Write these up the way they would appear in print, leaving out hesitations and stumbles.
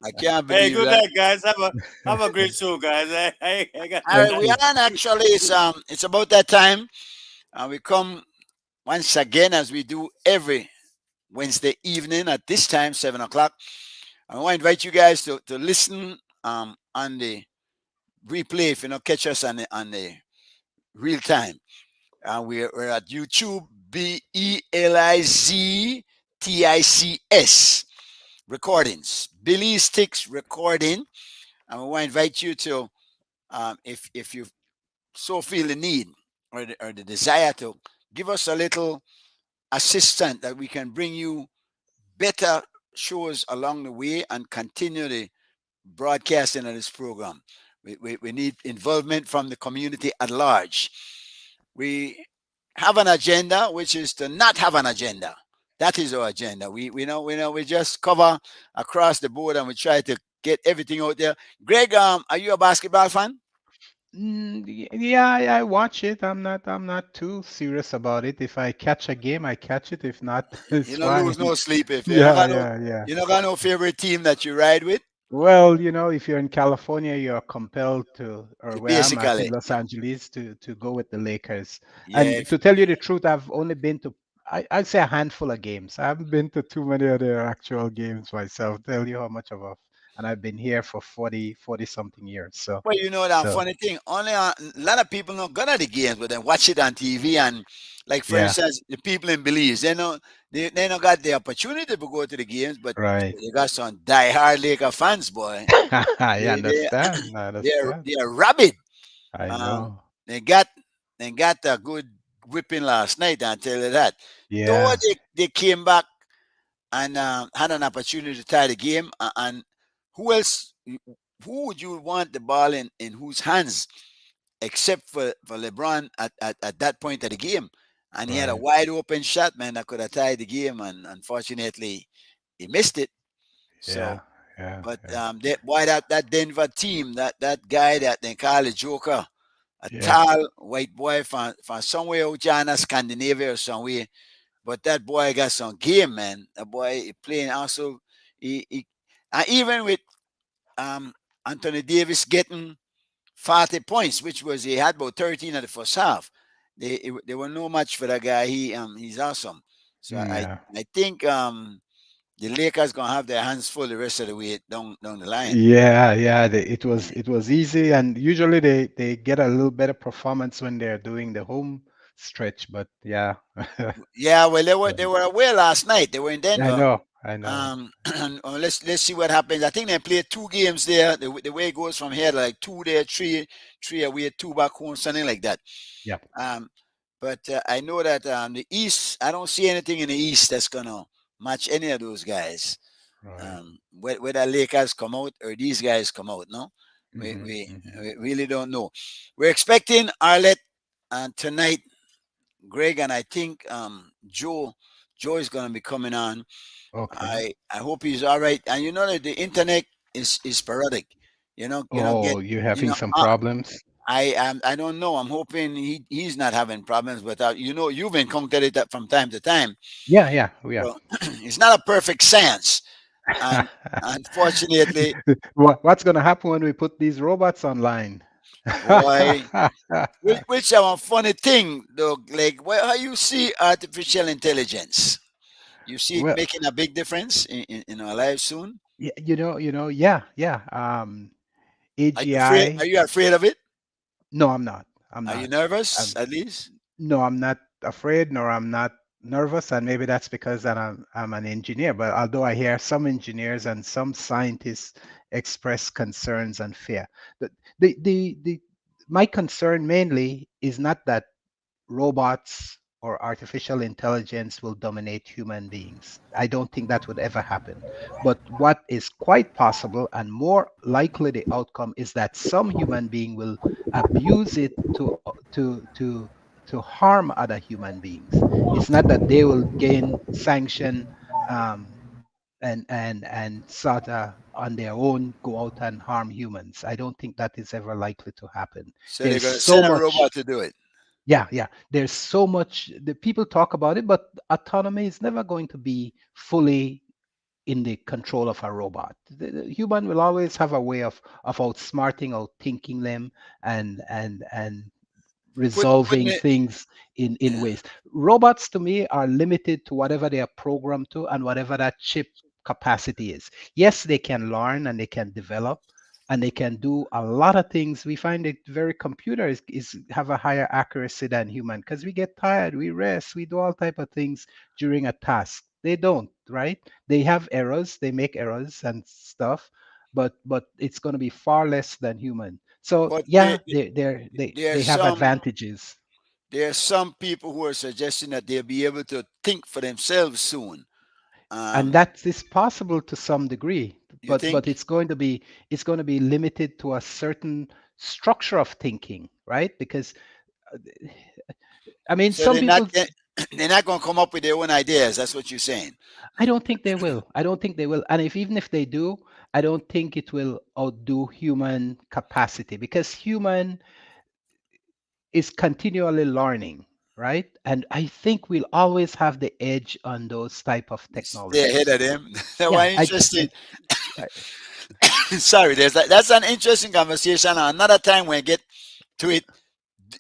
I can't Hey, believe good that. night, guys. Have a great show, guys. I got All right, Thank we you. are actually. It's about that time, and we come once again as we do every Wednesday evening at this time, 7 o'clock. I want to invite you guys to listen on the replay if you don't catch us on the real time. We're at YouTube, BELIZTICS recordings, Billy Sticks Recording. And we want to invite you to, if you so feel the need or the desire to give us a little assistance that we can bring you better shows along the way and continue the broadcasting of this program. We need involvement from the community at large. We have an agenda, which is to not have an agenda. That is our agenda. We just cover across the board and we try to get everything out there. Greg, are you a basketball fan? Yeah, I watch it. I'm not too serious about it. If I catch a game, I catch it. If not, You it's don't lose fine. no sleep if you don't Yeah, got no yeah, yeah. you don't got no favorite team that you ride with. Well, if you're in California, you're compelled to, or where I'm at in Basically, Los Angeles, to go with the Lakers. yeah. And to tell you the truth, I've only been to, I'd say a handful of games. I haven't been to too many other actual games myself. Tell you how much and I've been here for 40 something years. So, Well, you know that so funny thing. Only a lot of people not gonna the games, but they watch it on TV. And like for yeah, instance, the people in Belize, they not got the opportunity to go to the games, but right. they got some die-hard Laker fans, boy. I They they understand. I understand. they are rabid. I Um, know. they got a good whipping last night. I tell you that. Though Yeah, they came back and had an opportunity to tie the game. And who else? Who would you want the ball in whose hands except for LeBron at that point of the game? And he had a right. wide open shot, man, that could have tied the game, and unfortunately, he missed it. So, Yeah, yeah, but yeah, that Denver team, that guy that they call the Joker, a yeah. tall white boy from somewhere out China, Scandinavia or somewhere, but that boy got some game, man. That boy he playing also. He and even with um, Anthony Davis getting 40 points, which was he had about 13 at the first half. They were no match for that guy. He's awesome. So Yeah. I think the Lakers gonna have their hands full the rest of the way down the line. Yeah, yeah, it was easy, and usually they get a little better performance when they're doing the home stretch, but yeah. Yeah, well they were away last night. They were in I Denver. know, I know. And let's see what happens. I think they played two games there. The way it goes from here, like two there, three away, two back home, something like that. Yeah, Um, but I know that the East, I don't see anything in the East that's gonna match any of those guys. right. Whether Lakers come out or these guys come out, no, we, Hmm, we, hmm. we really don't know. We're expecting Arlette tonight, Greg, and I think Joe is gonna be coming on. Okay. I hope he's all right. And you know that the internet is sporadic. You don't get Oh, you're you having know. some problems? I don't know. I'm hoping he's not having problems, but you've encountered it from time to time. Yeah, yeah, we are. So it's not a perfect science, and unfortunately, What's gonna happen when we put these robots online? boy, which is a funny thing, though. Like, how you see artificial intelligence? You see it Well, making a big difference in our lives soon. yeah, yeah. Are AGI. you afraid of it? No, I'm not. I'm Are you not. nervous? Um, At least. no, I'm not afraid, nor I'm not nervous, and maybe that's because that I'm an engineer. But although I hear some engineers and some scientists express concerns and fear, the the my concern mainly is not that robots or artificial intelligence will dominate human beings. I don't think that would ever happen. But what is quite possible and more likely the outcome is that some human being will abuse it to harm other human beings. It's not that they will gain sanction um, and sort of on their own go out and harm humans. I don't think that is ever likely to happen. So they're There's gonna so send a much robot to do it. yeah, yeah. There's so much the people talk about it, but autonomy is never going to be fully in the control of a robot. The human will always have a way of outsmarting, outthinking them, and Putting resolving it, things in yeah. ways. Robots to me are limited to whatever they are programmed to and whatever that chip capacity is. Yes, they can learn and they can develop and they can do a lot of things. We find it very computer is have a higher accuracy than human because we get tired, we rest, we do all type of things during a task. They don't, right? They have errors, they make errors and stuff, but it's going to be far less than human. So But yeah, they there are they have some advantages, there are some people who are suggesting that they'll be able to think for themselves soon. and Um, that is possible to some degree. you But think? it's going to be limited to a certain structure of thinking, right? Because uh, I mean, So some people. they're not going to come up with their own ideas. That's what you're saying. I don't think they will. I don't think they will. And if even if they do, I don't think it will outdo human capacity because human is continually learning, right? And I think we'll always have the edge on those type of Stay ahead technologies. of them. That Yeah, one interesting. I Sorry, that's an interesting conversation. Another time we get to it,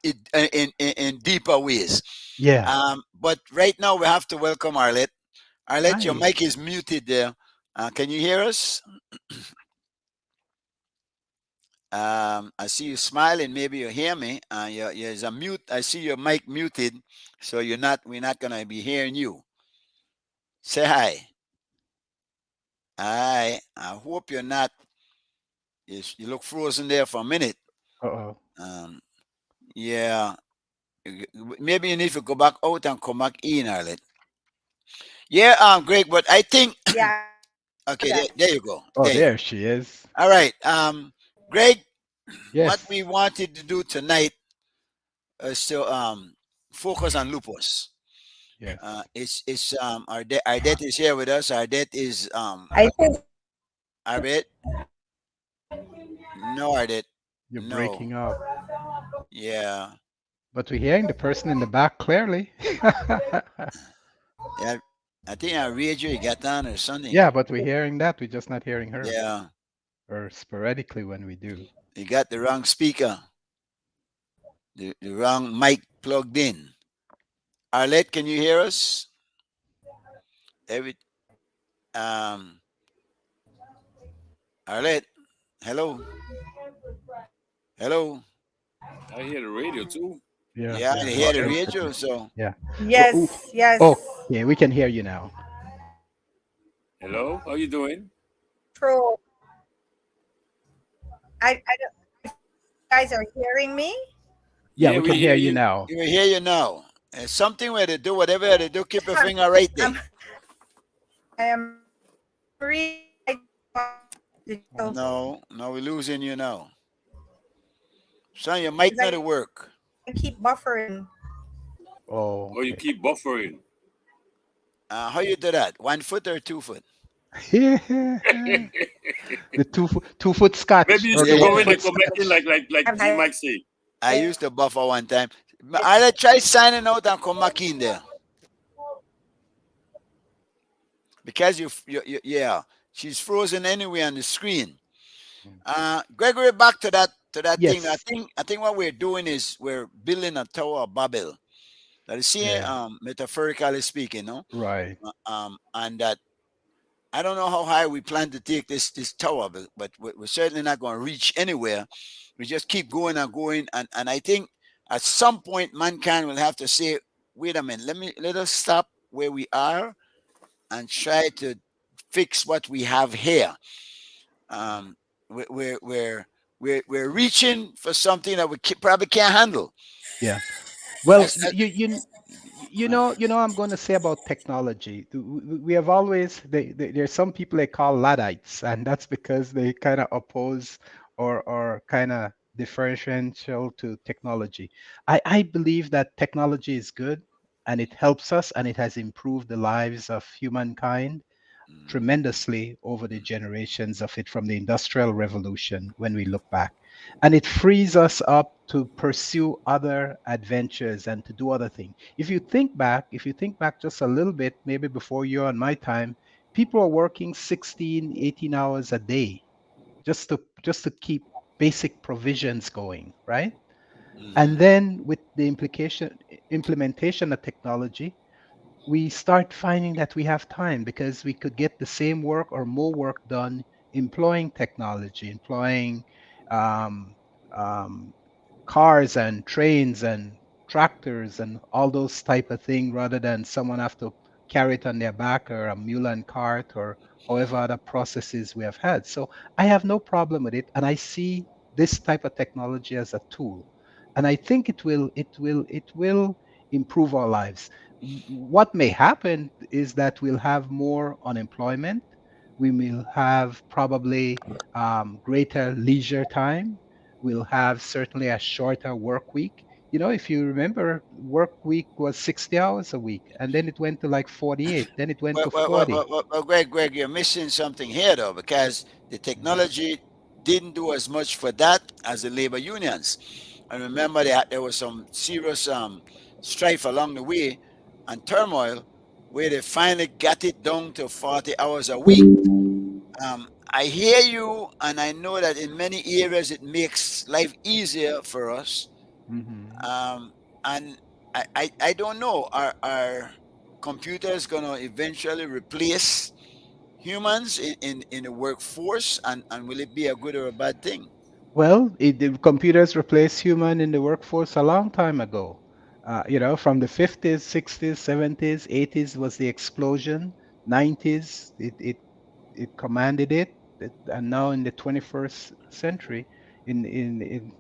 in deeper ways. yeah. But right now we have to welcome Arlette. Arlette, your Hi. mic is muted there. Can you hear us? I see you smiling. Maybe you hear me. There's a mute. I see your mic muted, so you're not. We're not gonna be hearing you. Say hi. Hi. I hope you're not. You look frozen there for a minute. Uh-oh. Um, yeah. Maybe you need to go back out and come back in, Arlette. Yeah. Greg. But I think. Yeah, Okay. that. There you go. Oh, There you go. there she is. All right. Greg. What Yes. we wanted to do tonight is to focus on lupus. Yes. It's Ardet is here with us. Ardet is I think Ardet. No, Ardet. You're No. breaking up. Yeah. But we're hearing the person in the back clearly. Yeah. I think our radio you got on or something. Yeah, but we're hearing that. We're just not hearing her. Yeah. Or sporadically when we do. You got the wrong speaker. The wrong mic plugged in. Arlette, can you hear us? Every um Arlette, hello. Hello. I hear the radio too. Yeah, Yeah, I yeah. hear the radio, so Yeah. Ooh. yes, yes. Oh, yeah, we can hear you now. Hello, how you doing? True. I don't, you guys are hearing me? Yeah, Yeah, we we can hear hear you you. now. you hear you now. Something where they do whatever they do, keep your finger right there. I am free. So No, no, we're losing you now. Son, your mic not I to work. keep buffering. Oh, Or you okay. keep buffering. How you do that? 1 foot or 2 foot? The 2 foot scotch Maybe you or the should Yeah, go one in and foot come back in scotch. like I'm G I, Mike say. I used to buffer one time. I try signing out and come back in there because yeah, she's frozen anyway on the screen. Gregory, back to that thing. Yes. I think what we're doing is we're building a tower of Babel. That is here, Yeah. metaphorically speaking, no? Right. And that I don't know how high we plan to take this tower, but we're certainly not going to reach anywhere. We just keep going and going, and I think at some point mankind will have to say, "Wait a minute, let us stop where we are and try to fix what we have here." Um, we- we're we're we're reaching for something that we probably can't handle. Yeah. Well, That's that, I'm going to say about technology. We have always there's some people they call Luddites, and that's because they kind of oppose or kind of differential to technology. I believe that technology is good and it helps us and it has improved the lives of humankind mm, tremendously over the generations of it from the Industrial Revolution when we look back. And it frees us up to pursue other adventures and to do other things. If you think back just a little bit, maybe before you and my time, people are working 16, 18 hours a day just to keep basic provisions going, right? And then with the implementation of technology, we start finding that we have time because we could get the same work or more work done employing technology, employing um, um, cars and trains and tractors and all those type of thing rather than someone have to carry it on their back or a mule and cart or however other processes we have had. So I have no problem with it, and I see this type of technology as a tool, and I think it will improve our lives. What may happen is that we'll have more unemployment. We will have probably greater leisure time. We'll have certainly a shorter work week. If you remember, work week was 60 hours a week, and then it went to like 48, then it went to 40. Greg, you're missing something here though, because the technology didn't do as much for that as the labor unions. And remember that there was some serious strife along the way and turmoil where they finally got it down to 40 hours a week. I hear you, and I know that in many areas it makes life easier for us. And I don't know, are computers going to eventually replace humans in the workforce, and will it be a good or a bad thing? Well, the computers replaced human in the workforce a long time ago. From the 50s, 60s, 70s, 80s was the explosion. 90s, it commanded and now in the 21st century, in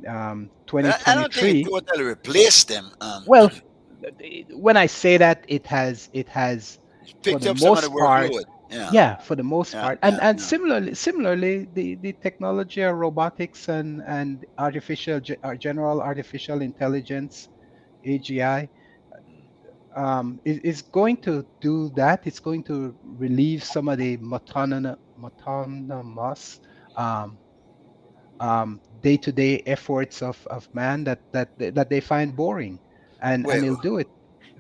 I don't think it 2023. totally replaced them. Well, when I say that, it has for Picked the up some of the most part. workload. Yeah, Yeah, for the most yeah, part. And yeah, and yeah. similarly, the technology of robotics and general artificial intelligence, AGI, is going to do that. It's going to relieve some of the autonomous um, day-to-day efforts of man that they find boring, and Well, he'll do it,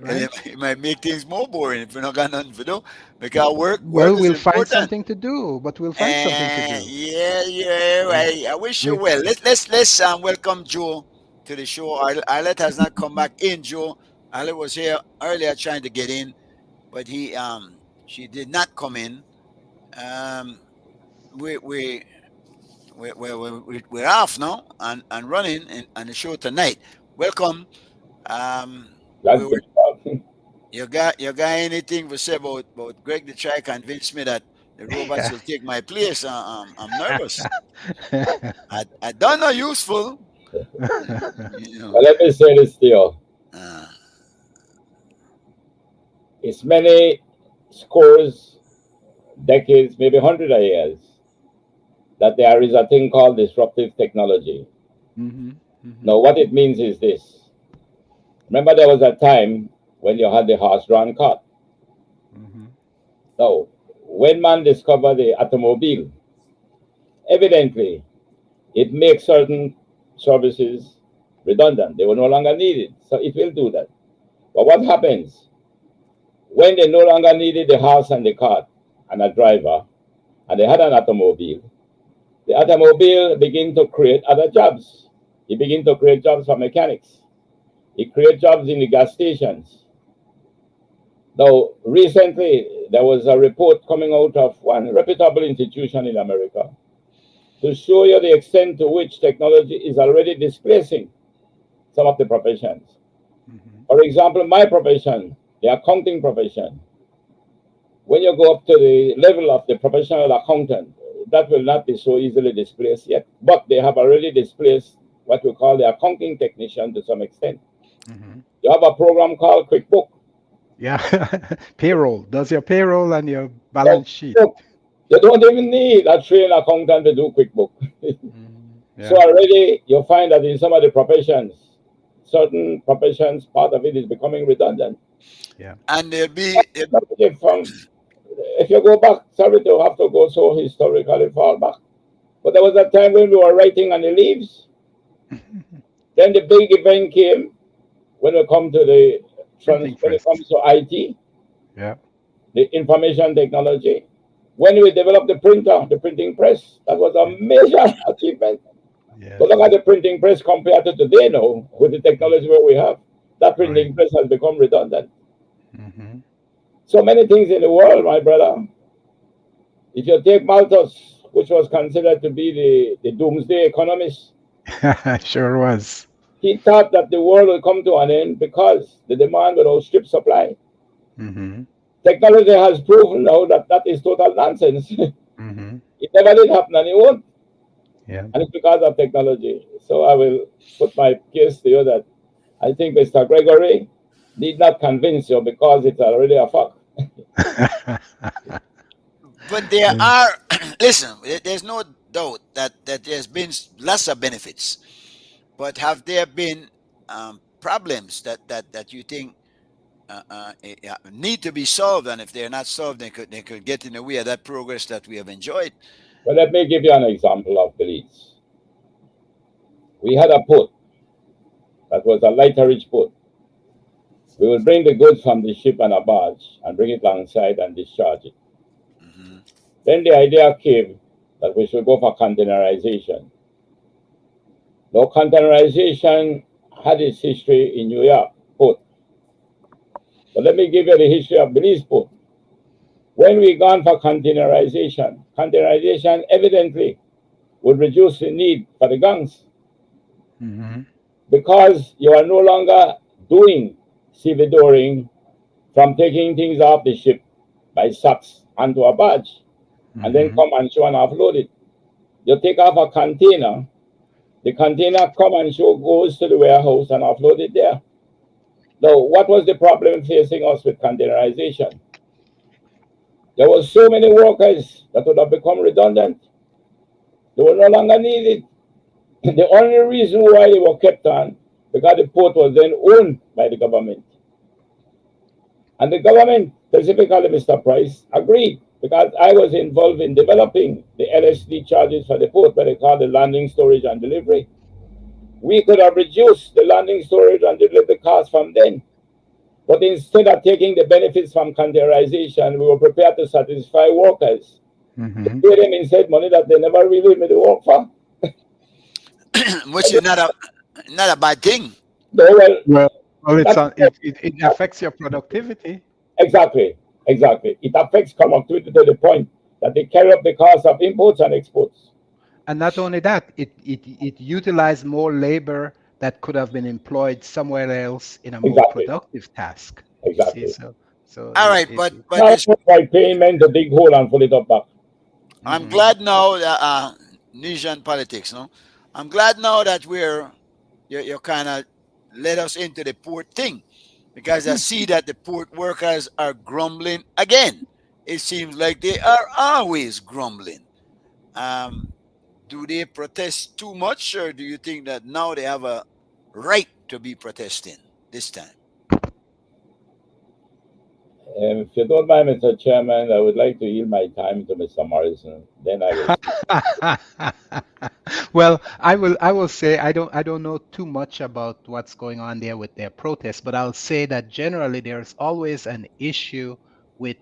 right? it might make things more boring if we don't got nothing to do. Because work Well, is we'll find important. something to do, but we'll find something to And do. yeah, Yeah. I wish you We well. Let's welcome Joe to the show. Arlette has not come back in. Joe, Arlette was here earlier trying to get in, but she did not come in. Um, we we we're off now and running on the show tonight. Welcome. That's We were good stuff. you got anything to say about Greg to try convince me that the robots will take my place? I'm nervous. I don't know useful. You know. But let me say this to you. Uh, It's many scores, decades, maybe hundreds of years that there is a thing called disruptive technology. Now, what it means is this. Remember, there was a time when you had the horse-drawn cart. Now, when man discovered the automobile, evidently, it makes certain services redundant. They were no longer needed. So it will do that. But what happens when they no longer needed the horse and the cart and a driver, and they had an automobile? The automobile began to create other jobs. It began to create jobs for mechanics. It created jobs in the gas stations. Now, recently, there was a report coming out of one reputable institution in America to show you the extent to which technology is already displacing some of the professions. For example, my profession, the accounting profession, when you go up to the level of the professional accountant, that will not be so easily displaced yet, but they have already displaced what we call the accounting technician to some extent. You have a program called QuickBook. Yeah. Payroll does your payroll and your balance sheet. You don't even need a trained accountant to do QuickBook. Yeah. So already you find that in some of the professions, certain professions, part of it is becoming redundant. and there'll be If you go back, sorry to have to go so historically far back, but there was a time when we were writing on the leaves. Then the big event came when it comes to Printing when it press. comes to IT, Yeah. the information technology. When we developed the printer, the printing press, that was a major achievement. Yeah. But look at the printing press compared to today now, with the technology where we have. That printing press has become redundant. Mhm. So many things in the world, my brother. If you take Malthus, which was considered to be the doomsday economist, Sure was. he thought that the world will come to an end because the demand will outstrip supply. Mm-hmm. Technology has proven now that that is total nonsense. Mm-hmm. It never did happen and it won't. Yeah. And it's because of technology. So I will put my case to you that I think Mr. Gregory need not convince you because it's already a fact. But there are, listen, there's no doubt that there's been lots of benefits. But have there been problems that you think need to be solved? And if they're not solved, they could get in the way of that progress that we have enjoyed. Well, let me give you an example of Belize. We had a port that was a lighter rich port. We would bring the goods from the ship on a barge and bring it alongside and discharge it. Hmm. Then the idea came that we should go for containerization. Now, containerization had its history in New York port. But let me give you the history of Belize port. When we gone for containerization evidently would reduce the need for the gangs Mm-hmm. because you are no longer doing stevedoring from taking things off the ship by sacks onto a barge and then Mm-hmm. come and show and offload it. You take off a container, the container come and show goes to the warehouse and offload it there. Now, what was the problem facing us with containerization? There were so many workers that would have become redundant. They were no longer needed. The only reason why they were kept on, because the port was then owned by the government. And the government, specifically Mr. Price, agreed because I was involved in developing the LSD charges for the port, what they call the landing, storage, and delivery. We could have reduced the landing, storage, and delivery costs from then. But instead of taking the benefits from containerization, we were prepared to satisfy workers. Mm-hmm. Pay them instead money that they never really made the work for. Which is not a bad thing. No, well, Well, it's that's it affects your productivity. exactly. It affects productivity to the point that they carry up the cost of imports and exports. And not only that, it utilized more labor that could have been employed somewhere else in a more Exactly. productive task. You see, Exactly. so All right, but Now, it's, by paying men to dig hole and pull it up back. I'm Mhm. glad now that Nigerian politics. No, I'm glad now that you're kind of led us into the port thing, because I see that the port workers are grumbling again. It seems like they are always grumbling. Um, do they protest too much, or do you think that now they have a right to be protesting this time? If you don't mind, Mr. Chairman, I would like to yield my time to Mr. Morrison. Then I will speak. Well, I will say I don't know too much about what's going on there with their protests, but I'll say that generally there's always an issue with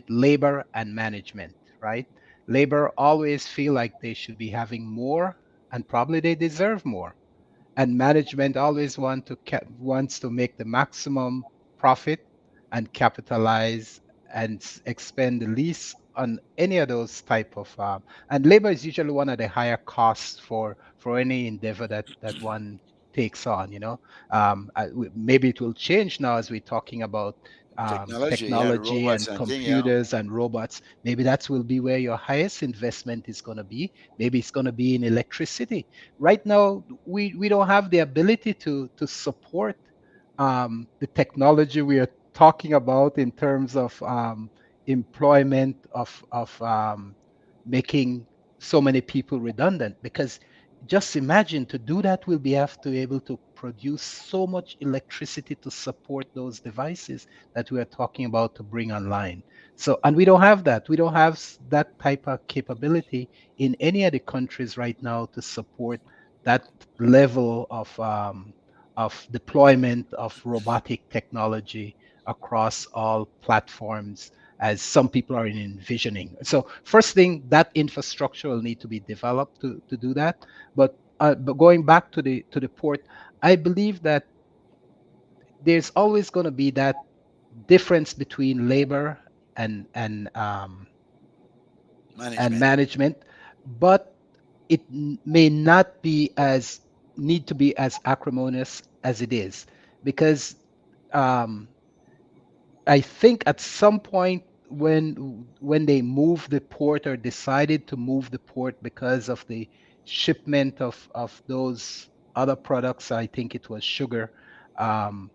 labor and management, right? Labor always feel like they should be having more and probably they deserve more. And management always wants to make the maximum profit and capitalize and expend the least on any of those type of and labor is usually one of the higher costs for any endeavor that one takes on, maybe it will change now as we're talking about Technology, yeah, the technology robots and and thing, yeah. computers and robots. Maybe that will be where your highest investment is going to be. Maybe it's going to be in electricity. Right now we don't have the ability to support the technology we are talking about in terms of employment of making so many people redundant, because just imagine to do that we'll have to be able to produce so much electricity to support those devices that we are talking about to bring online. So, and we don't have that. We don't have that type of capability in any of the countries right now to support that level of deployment of robotic technology across all platforms as some people are envisioning. So first thing, that infrastructure will need to be developed to do that. But going back to the port, I believe that there's always going to be that difference between labor and and um, and Management. management, but it may not be as need to be as acrimonious as it is, because um, I think at some point when they moved the port or decided to move the port because of the shipment of those other products, I think it was sugar, um,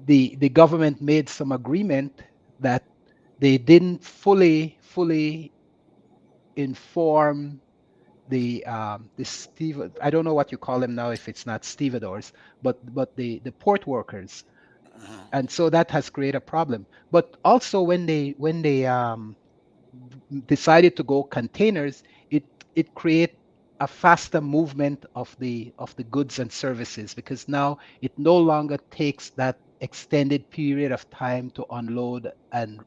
the government made some agreement that they didn't fully inform the Steve, I don't know what you call them now if it's not stevedores, but the port workers, Uh-huh. and so that has created a problem. But also when they decided to go containers, it create a faster movement of the goods and services, because now it no longer takes that extended period of time to unload and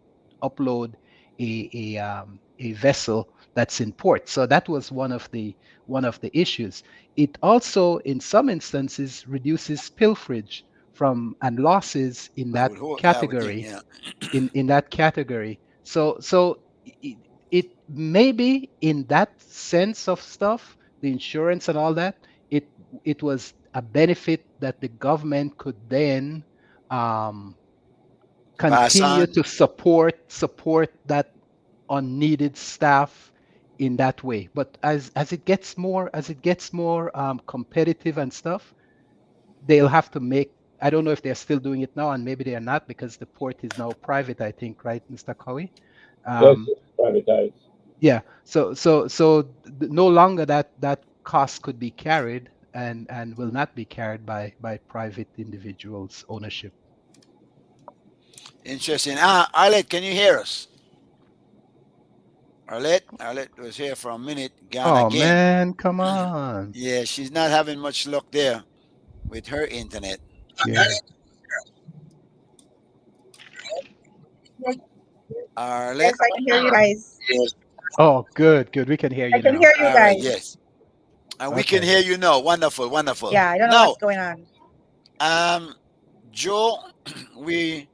upload a vessel that's in port. So that was one of the issues. It also, in some instances, reduces pilferage from and losses in I that would hope. I would think. category. Yeah. In that category. So it maybe in that sense of stuff, the insurance and all that, it it was a benefit that the government could then um, Pass continue on. to support that unneeded staff in that way. But as it gets more competitive and stuff, they'll have to make. I don't know if they're still doing it now, and maybe they are not, because the port is now private, I think, right, Mr. Cowie? Yes, Um, it's privatized. yeah. So no longer that cost could be carried, and will not be carried by private individuals' ownership. Interesting. Arlette, can you hear us? Arlette was here for a minute, gone Oh again. man, come on. Yeah, she's not having much luck there with her internet. Yeah. Yes, Arlette. yes, I can hear you guys. Oh, good. We can hear I you can now. hear you All right. guys. Yes, and we can Okay. hear you now. Wonderful, wonderful. Yeah, I don't know Now, what's going on. um, Joe, we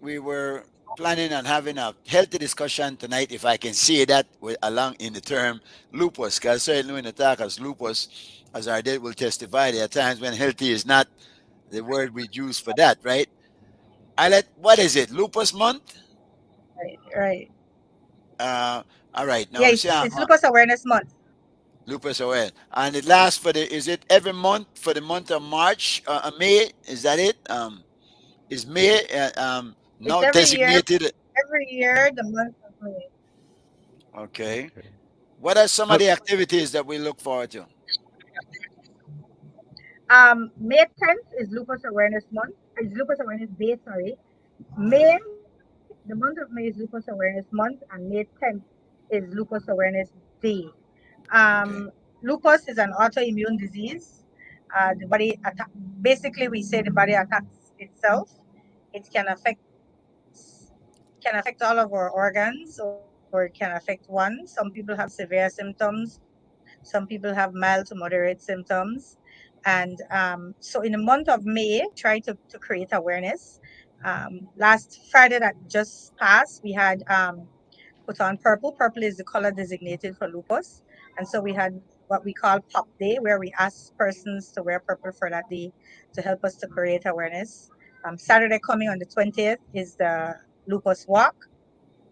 we were planning on having a healthy discussion tonight, if I can say that with, along in the term lupus, because certainly when attack as lupus, as our dad will testify, there are times when healthy is not the word we use for that, right? What is it? Lupus month? Right, right. Uh, all right. Yeah, Now, see, it's Lupus Awareness Month. lupus aware, and it lasts for the. Is it every month for the month of March, May? Is that it? Is May It's now every year, designated? the month of May. Okay. Okay. What are some of But the activities that we look forward to? May 10th is Lupus Awareness Month. It's Lupus Awareness Day, sorry. May, the month of May is Lupus Awareness Month, and May 10th is Lupus Awareness Day. Um, Okay. Lupus is an autoimmune disease. The body attack, basically, we say the body attacks itself. It can affect all of our organs, or it can affect one. Some people have severe symptoms. Some people have mild to moderate symptoms. And so in the month of May, try to create awareness. Last Friday that just passed, we had put on purple. Purple is the color designated for lupus. And so we had what we call Pop Day, where we ask persons to wear purple for that day to help us to create awareness. Saturday coming on the 20th is the lupus walk.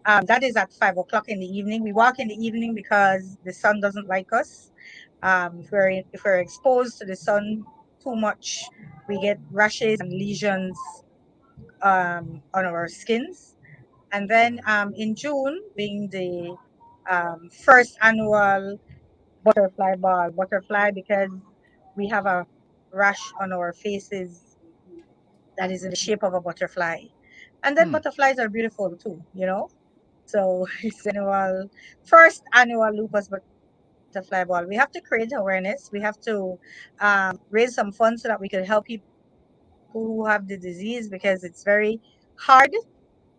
That is at 5 o'clock in the evening. We walk in the evening because the sun doesn't like us. If we're exposed to the sun too much, we get rashes and lesions on our skins. And then in June, being the first annual butterfly ball, butterfly because we have a rash on our faces that is in the shape of a butterfly. And then hmm, butterflies are beautiful too, you know? So it's first annual lupus butterfly ball. We have to create awareness. We have to raise some funds so that we could help people who have the disease because it's very hard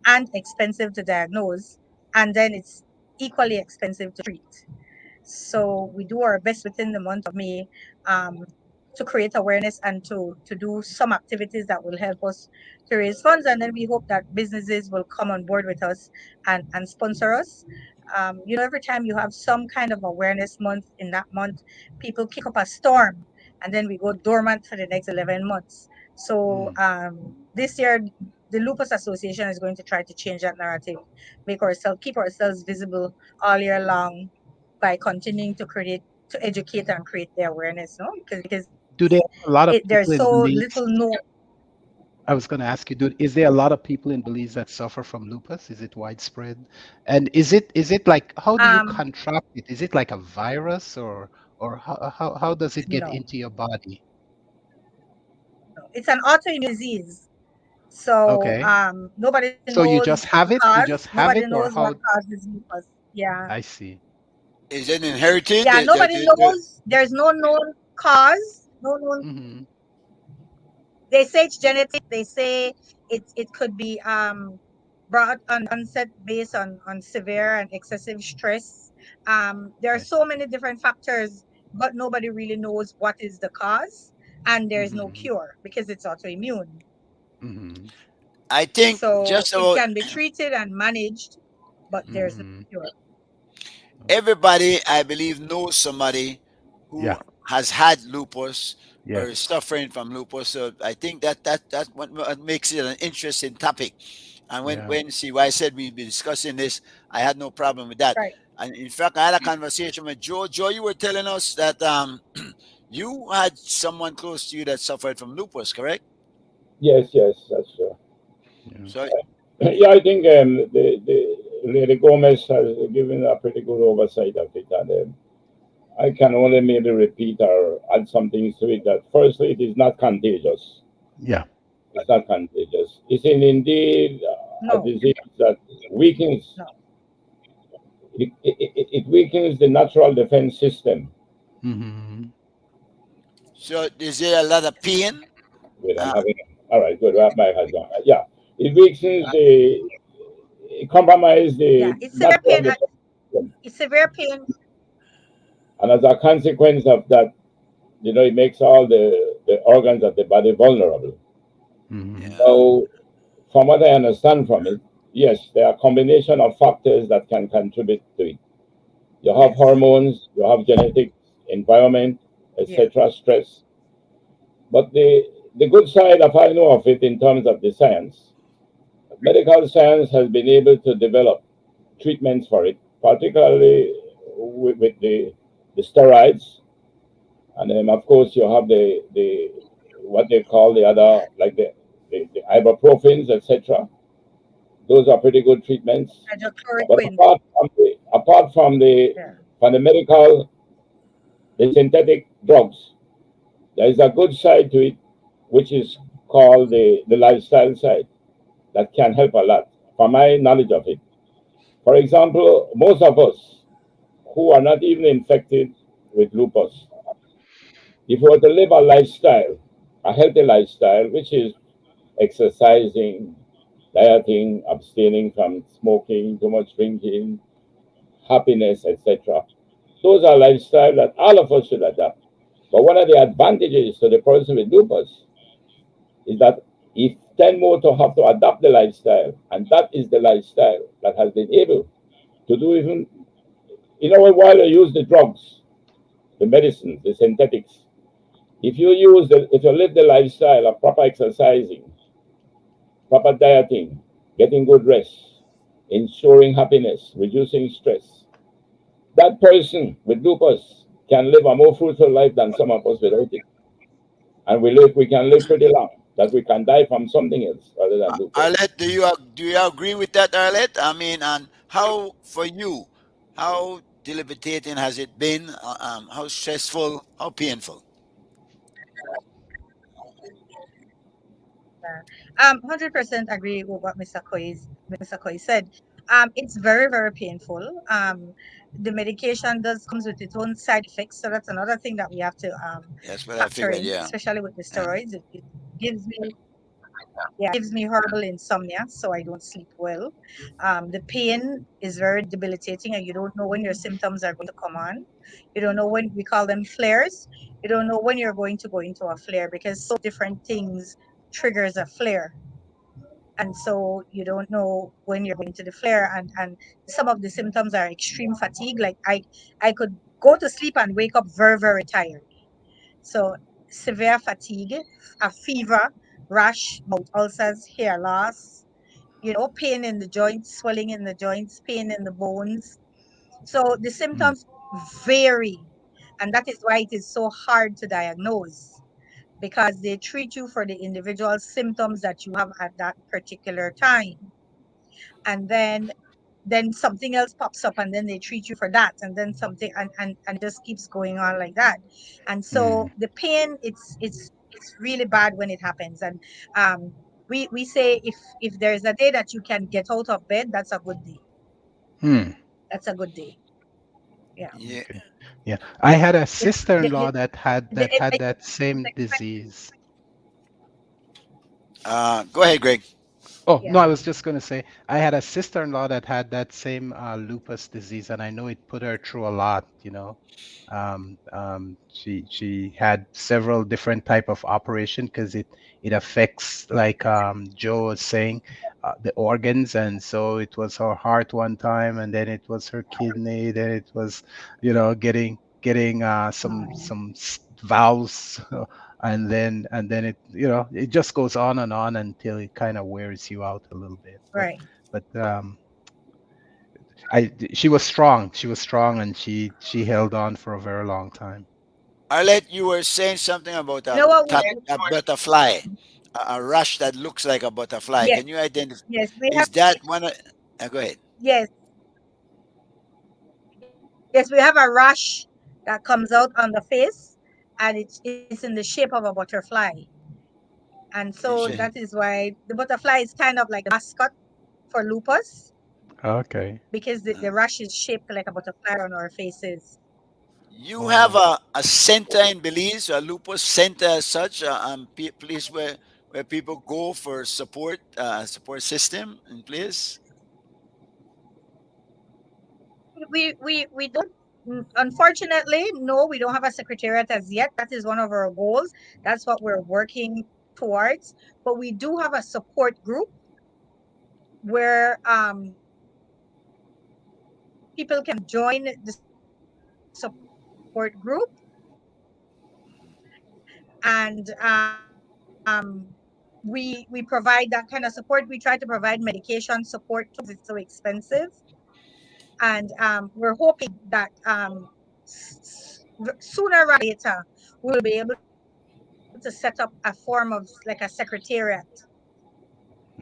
and expensive to diagnose, and then it's equally expensive to treat. So we do our best within the month of May um, to create awareness and to do some activities that will help us to raise funds. And then we hope that businesses will come on board with us and sponsor us. Every time you have some kind of awareness month, in that month, people kick up a storm and then we go dormant for the next 11 months. So this year, the Lupus Association is going to try to change that narrative, keep ourselves visible all year long by continuing to educate and create the awareness, no? Because Do there a lot of there's people in so Belize? little known. I was going to ask you, is there a lot of people in Belize that suffer from lupus? Is it widespread? And is it like, how do you Um, contract it? Is it like a virus, or how does it get no, into your body? it's an autoimmune disease. So Okay. nobody So you knows just have the it? You just cause. have Nobody it, or knows what how? causes lupus. Yeah, I see. Is it inherited? yeah. Nobody knows. There's no known cause. No known. Hmm. They say it's genetic. They say it could be brought on onset based on severe and excessive stress. There are I see. so many different factors, but nobody really knows what is the cause, and there is no Hmm. cure because it's autoimmune. Hmm. I think So just it about can be treated and managed, but there's no Hmm. cure. everybody, I believe, knows somebody who Yeah. has had lupus or is Yes. suffering from lupus. So I think that's what makes it an interesting topic. And Yeah. when see why I said we'd be discussing this, I had no problem with that. Right. And in fact, I had a conversation with Joe. Joe, you were telling us that you had someone close to you that suffered from lupus, correct? Yes, yes, that's true. Yeah. So Yeah, I think the Lady Gomez has given a pretty good oversight of it, and I can only maybe repeat or add some things to it. That firstly, it is not contagious. Yeah. It's not contagious. It's indeed a No, disease that weakens. no. It weakens the natural defense system. Hmm. so is there a lot of pain? Wait, I'm Uh, having. All right, good. My has gone. Yeah, it weakens the, it compromises Yeah, the it's severe natural pain. defense system, It's severe pain. and as a consequence of that, it makes all the organs of the body vulnerable. Hmm. yeah. So, from what I understand from it, yes, there are a combination of factors that can contribute to it. You have Yes. hormones, you have genetics, environment, Yeah. etc., stress. But the good side, if I know of it in terms of the science, medical science has been able to develop treatments for it, particularly with the steroids. And then, of course, you have the what they call the other, like the ibuprofens, etc. Those are pretty good treatments. But Hydrochloroquine. Yeah. from the medical, the synthetic drugs, there is a good side to it, which is called the lifestyle side that can help a lot, from my knowledge of it. For example, most of us who are not even infected with lupus, if we were to live a lifestyle, a healthy lifestyle, which is exercising, dieting, abstaining from smoking, too much drinking, happiness, etc. Those are lifestyle that all of us should adopt. But one of the advantages to the person with lupus is that if 10 more to have to adapt the lifestyle, and that is the lifestyle that has been able to do even, while you use the drugs, the medicines, the synthetics, if you live the lifestyle of proper exercising, proper dieting, getting good rest, ensuring happiness, reducing stress, that person with lupus can live a more fruitful life than some of us without it. And we can live pretty long, that we can die from something else other than lupus. Arlette, do you agree with that, Arlette? I mean, and how for you, how debilitating has it been? How stressful? How painful? 100% agree with what Mr. Koi said. It's very, very painful. The medication does comes with its own side effects, so that's another thing that we have to That's what I factor figured. in, Yeah, especially with the yeah. steroids. It gives me Yeah, it gives me horrible insomnia, so I don't sleep well. The pain is very debilitating, and you don't know when your symptoms are going to come on. You don't know when we call them flares. You don't know when you're going to go into a flare because so different things triggers a flare, and so you don't know when you're going to the flare. And some of the symptoms are extreme fatigue. Like I could go to sleep and wake up very very tired. So severe fatigue, a fever, rash, mouth ulcers, hair loss, pain in the joints, swelling in the joints, pain in the bones. So the symptoms vary. And that is why it is so hard to diagnose because they treat you for the individual symptoms that you have at that particular time. And then something else pops up and then they treat you for that and then something and just keeps going on like that. And so the pain, it's really bad when it happens. And um we say if there's a day that you can get out of bed, that's a good day. Hmm. That's a good day. Yeah. Yeah. Okay. Yeah. I had a The- sister-in-law the- that had the- that same disease. Go ahead, Greg. Oh, no, yeah. I was just going to say I had a sister-in-law that had that same lupus disease, and I know it put her through a lot, you know. She had several different type of operation because it affects, like Joe was saying, the organs, and so it was her heart one time, and then it was her kidney, then it was, getting some valves and then it just goes on until it kind of wears you out a little bit. Right. But she was strong, and she held on for a very long time. Arlette, you were saying something about You know what we a butterfly, a rush that looks like a butterfly. yes, Can you identify? yes, we have Is that one? Go ahead. yes, yes, we have a rash that comes out on the face and it's in the shape of a butterfly. And so that is why the butterfly is kind of like the mascot for lupus Okay. because the rash is shaped like a butterfly on our faces. You have Oh, a center in Belize, a lupus center as such, place where people go for support, support system in place. We don't unfortunately, no, we don't have a secretariat as yet. That is one of our goals. That's what we're working towards. But we do have a support group where people can join the support group and we provide that kind of support. We try to provide medication support too because it's so expensive. And we're hoping that sooner rather than later we'll be able to set up a form of like a secretariat.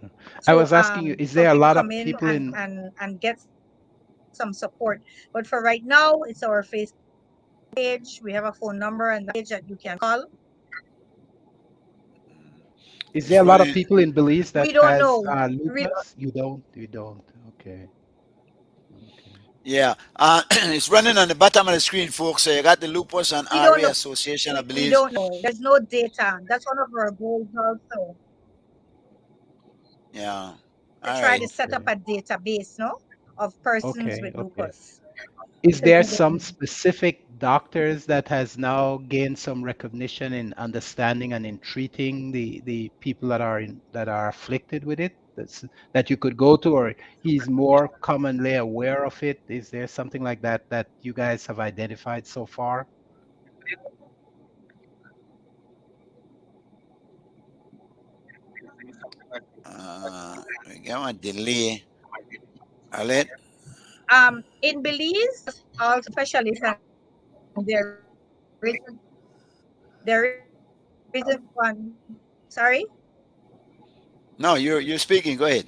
I So was asking you, is for there a people lot to of come in people in? and get some support. But for right now, it's our Facebook page. We have a phone number and page that you can call. Is It's there a lot of running. people in Belize We that don't has know. lupus? You don't. You don't. Okay. Okay. Yeah, it's running on the bottom of the screen, folks. So you got the Lupus and We don't RA know. Association, I We believe. don't know. There's no data. That's one of our goals also Yeah. to All try right. to set up Okay. a database, no, of persons Okay. with Okay. lupus. Is Because there we some don't. specific doctors that has now gained some recognition in understanding and in treating the people that are afflicted with it? That you could go to, or he's more commonly aware of it? Is there something like that that you guys have identified so far? We got one delay. Arlette. In Belize, all specialists and isn't there isn't one. Sorry. No, you're speaking. Go ahead.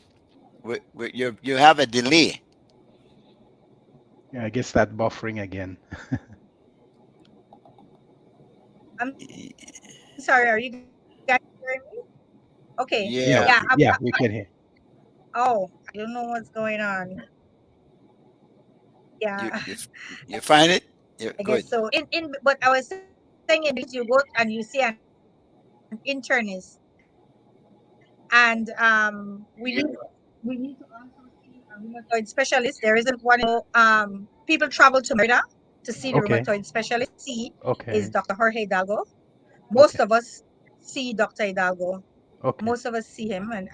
You have a delay. Yeah, I guess that buffering again. I'm sorry. Are you guys hearing me? Okay. Yeah, Yeah. Yeah. yeah, we can hear. Oh, I don't know what's going on. You Yeah. you you find it? Yeah, I good. guess so. In but I was saying in Belize, you go and you see an internist, And we need to also see a rheumatoid specialist. There isn't one. People travel to Merida to see the Okay. rheumatoid specialist. See Okay. is Dr. Jorge Hidalgo. Most Okay. of us see Dr. Hidalgo. Okay. Most of us see him, and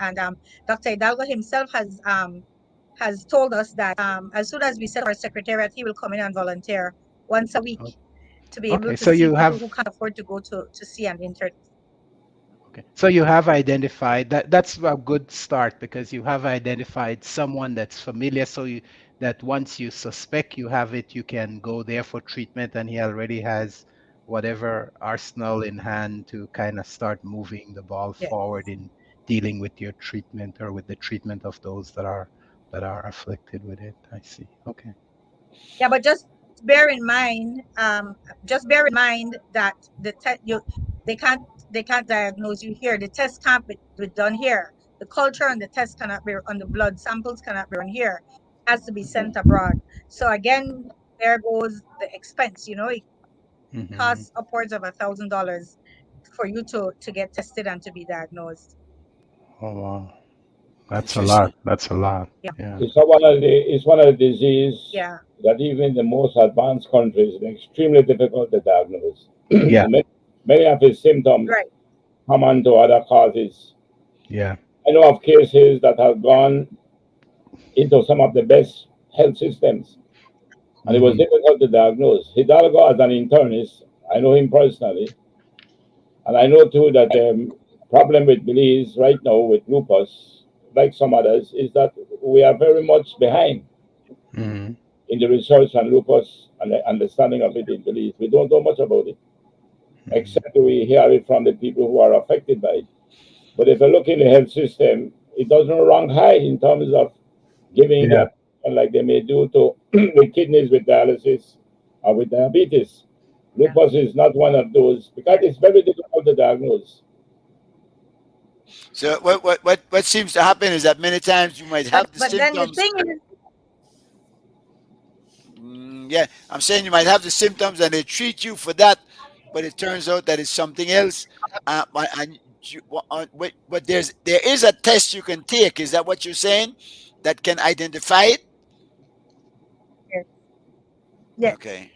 Dr. Hidalgo himself has told us that as soon as we set our secretariat, he will come in and volunteer once a week to be able Okay. to So see you people have who can't afford to go to see an intern. okay. So you have identified that that's a good start because you have identified someone that's familiar. So you that once you suspect you have it, you can go there for treatment, and he already has whatever arsenal in hand to kind of start moving the ball Yes. forward in dealing with your treatment or with the treatment of those that are afflicted with it. I see. Okay. Yeah, but just bear in mind, that they can't diagnose you here. The test can't be done here. The culture and the test cannot be on the blood samples cannot be run here. It has to be sent abroad. So again, there goes the expense. It Mhm. costs upwards of $1,000 for you to get tested and to be diagnosed. Oh wow. That's a Interesting. lot. That's a lot. Yeah. Yeah. It's one of the disease Yeah. that even the most advanced countries is extremely difficult to diagnose. Yeah. Many of its symptoms Right. come on to other causes. Yeah. I know of cases that have gone into some of the best health systems, and it was Mhm. difficult to diagnose. Hidalgo, as an internist, I know him personally, and I know too that the problem with Belize right now with lupus, like some others, is that we are very much behind Mhm. in the research on lupus and the understanding of it in Belize. We don't know much about it, except we hear it from the people who are affected by it. But if you look in the health system, it doesn't rank high in terms of giving Yeah. the attention like they may do to with kidneys with dialysis or with diabetes. Yeah. Lupus is not one of those because it's very difficult to diagnose. So what seems to happen is that many times you might have the But then the symptoms. thing is, Yeah, I'm saying you might have the symptoms and they treat you for that, but it turns out that it's something else. And but there is a test you can take. Is that what you're saying? That can identify it? yes. Okay.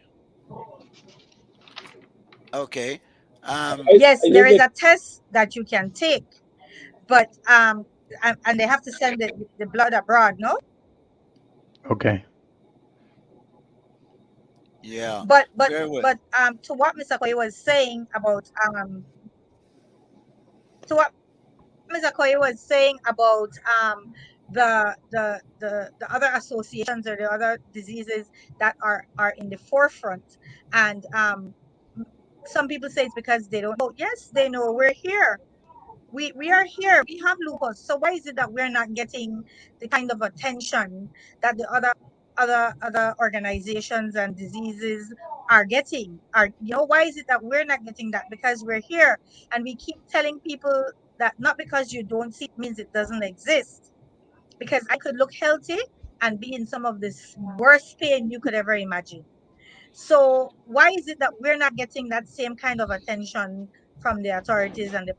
Okay. Yes, I there leave is it. a test that you can take, but and they have to send the blood abroad, no? Okay. Yeah. But Very well. to what Mr. Koyi was saying about to what Mr. Koyi was saying about the other associations or the other diseases that are in the forefront, and some people say it's because they don't know. Yes, they know. We're here. We are here. We have lupus. So why is it that we're not getting the kind of attention that the other organizations and diseases are getting? Why is it that we're not getting that? Because we're here and we keep telling people that not because you don't see it means it doesn't exist. Because I could look healthy and be in some of this worst pain you could ever imagine. So why is it that we're not getting that same kind of attention from the authorities and the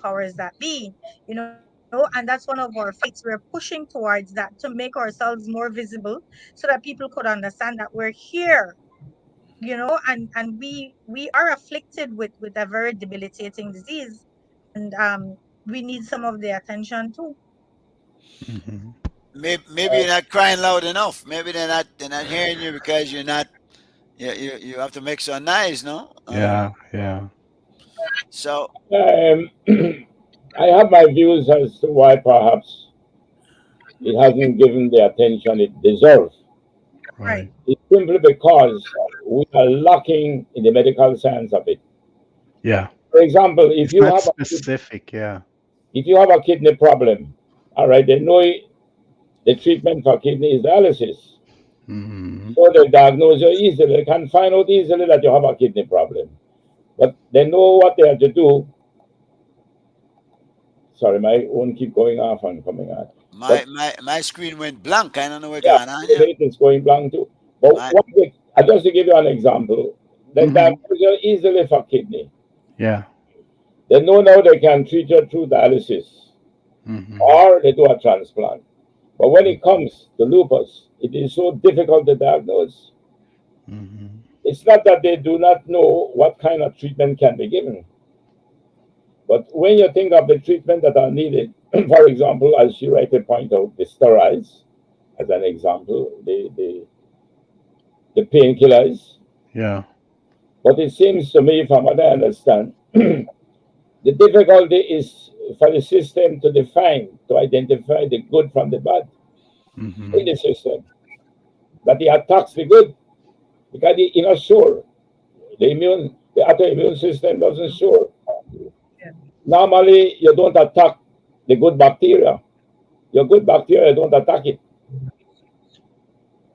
powers that be? And that's one of our fights. We're pushing towards that to make ourselves more visible so that people could understand that we're here, and we are afflicted with a very debilitating disease, and we need some of the attention too. Mhm. Maybe you're not crying loud enough. Maybe they're not hearing you because you're not. You have to make some noise, no? Yeah. Yeah. So Um, I have my views as to why perhaps it hasn't given the attention it deserves. Right. Right. It's simply because we are lacking in the medical science of it. Yeah. For example, It's not specific. Yeah. if you have a kidney problem, all right, they know the treatment for kidney is dialysis. Mhm. So they diagnose you easily. They can find out easily that you have a kidney problem. But they know what they have to do. Sorry, my own keep going off and coming on. my But my my screen went blank. I don't know what's yeah, going on here. it's going blank too. But My just to give you an example, they Mhm. diagnose you easily for kidney. Yeah. They know now they can treat you through dialysis. Mhm. or they do a transplant. But when it comes to lupus, it is so difficult to diagnose. Mhm. It's not that they do not know what kind of treatment can be given. But when you think of the treatment that are needed, for example, as you rightly point out, the steroids, as an example, the painkillers. Yeah. But it seems to me, from what I understand, the difficulty is for the system to define, to identify the good from the bad Mhm. in the system. That he attacks the good because he's not sure. The autoimmune system doesn't sure. Yeah. Normally, you don't attack the good bacteria. Your good bacteria don't attack it.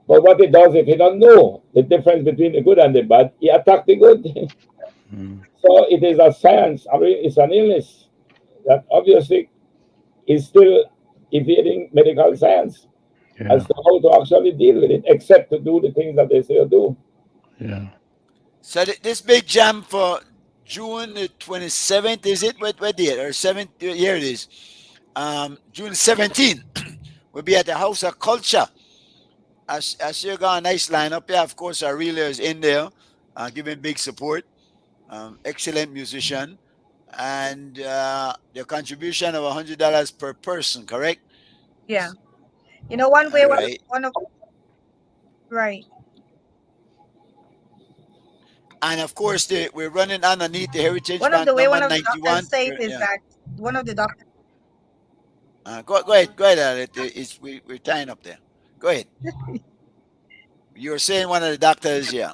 But what it does, if you don't know the difference between the good and the bad, he attack the good. Mm. So it is a science. I mean, it's an illness that obviously is still evading medical science Yeah. as to how to actually deal with it, except to do the things that they say to do. Yeah. So this big jam for June the 27th, is it? What date? Or 7th? Here it is. June 17th. We'll be at the House of Culture. As you got a nice lineup here, of course, Aurelia is in there, giving big support. Excellent musician. And the contribution of $100 per person, correct? Yeah. You know, one way, All right. one of, right. And of course, we're running underneath the Heritage One of Bank the way number one of the 91. doctors say it is Yeah. that one of the doctors. Go ahead. Go ahead, Alec. We're tying up there. Go ahead. You were saying one of the doctors, yeah.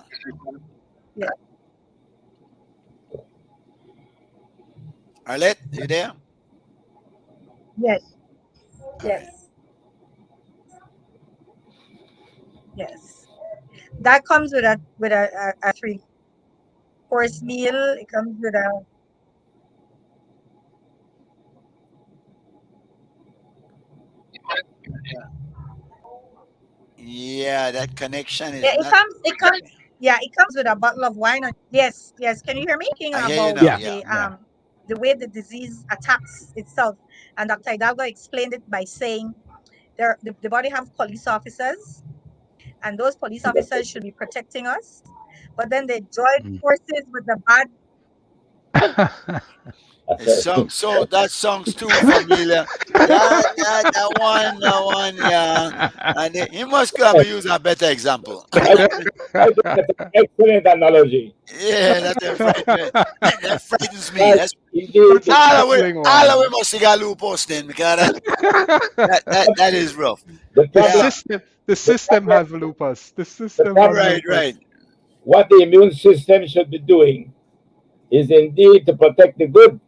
Yeah. Arlette, you there? Yes. All right. Yes. Yes. That comes with a 3-course meal. It comes with a Yeah, that connection yeah. is It not. comes. It comes. Yeah. It comes with a bottle of wine. Yes. Yes. Can you hear me? Thinking I hear you about now. Yeah. Yeah. Yeah. the way the disease attacks itself, and Dr. Hidalgo explained it by saying the body have police officers, and those police officers should be protecting us, but then they join Mm. forces with the bad. So that song's too familiar. That one, yeah. And he must come and use a better example. I think that's an excellent analogy. Yeah, that frightens me. Right, That's indeed, That's a troubling all of one. we must see got lupus then, because that is rough. the The Yeah, problem, system. The system has lupus. The the system has problem, right, lupus. right. what the immune system should be doing is indeed to protect the good.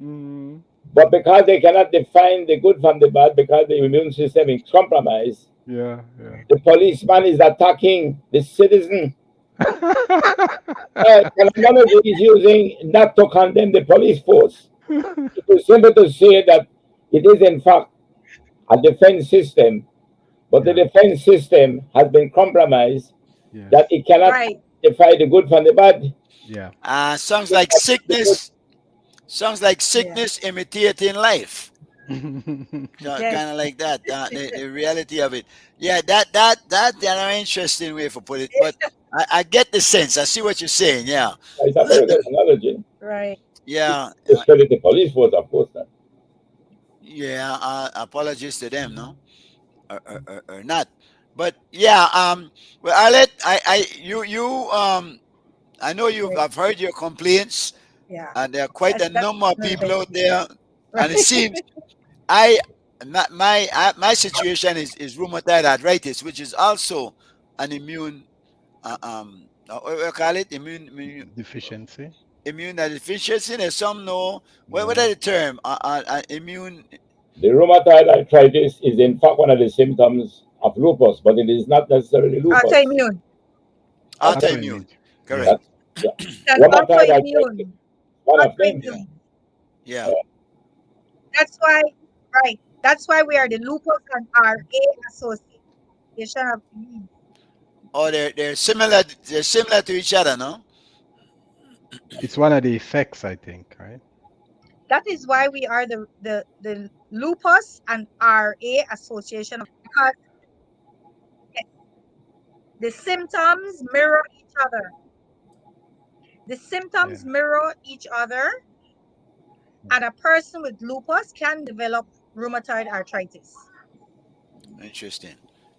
Mm. But because they cannot define the good from the bad, because the immune system is compromised, Yeah. Yeah. the policeman is attacking the citizen. And analogy is using not to condemn the police force. It is simple to say that it is in fact a defense system, but the Yeah. defense system has been compromised that Yes. it cannot Right. identify the good from the bad. Yeah. Sounds like sickness. Sounds like sickness imitating life. Yes. Kind of like that. The reality of it. Yeah, that's an interesting way to put it. But I get the sense. I see what you're saying. Yeah, It's a very good analogy. Right. yeah, Discredit the police force, of course. Not. yeah. Apologies to them, no, or not. But yeah, well, Arlette, I know I've heard your complaints, Yeah. and there are quite a That's number of people out there, and it right. seems my situation is rheumatoid arthritis, which is also an immune what do you call it? Deficiency. Immune deficiency. There's some know what Yeah. are the term? Immune. The rheumatoid arthritis is in fact one of the symptoms of lupus, but it is not necessarily lupus. Autoimmune. Autoimmune. Correct. That, yeah. An Rheumatoid arthritis, autoimmune. one of them. Autoimmune. Yeah. That's why. Right. That's why we are the Lupus and RA Association of Leeds. Oh, they're similar. They're similar to each other, no? It's one of the effects, I think, right? That is why we are the Lupus and RA Association, because the symptoms mirror each other. The Yeah. symptoms mirror each other, and a person with lupus can develop rheumatoid arthritis. Interesting.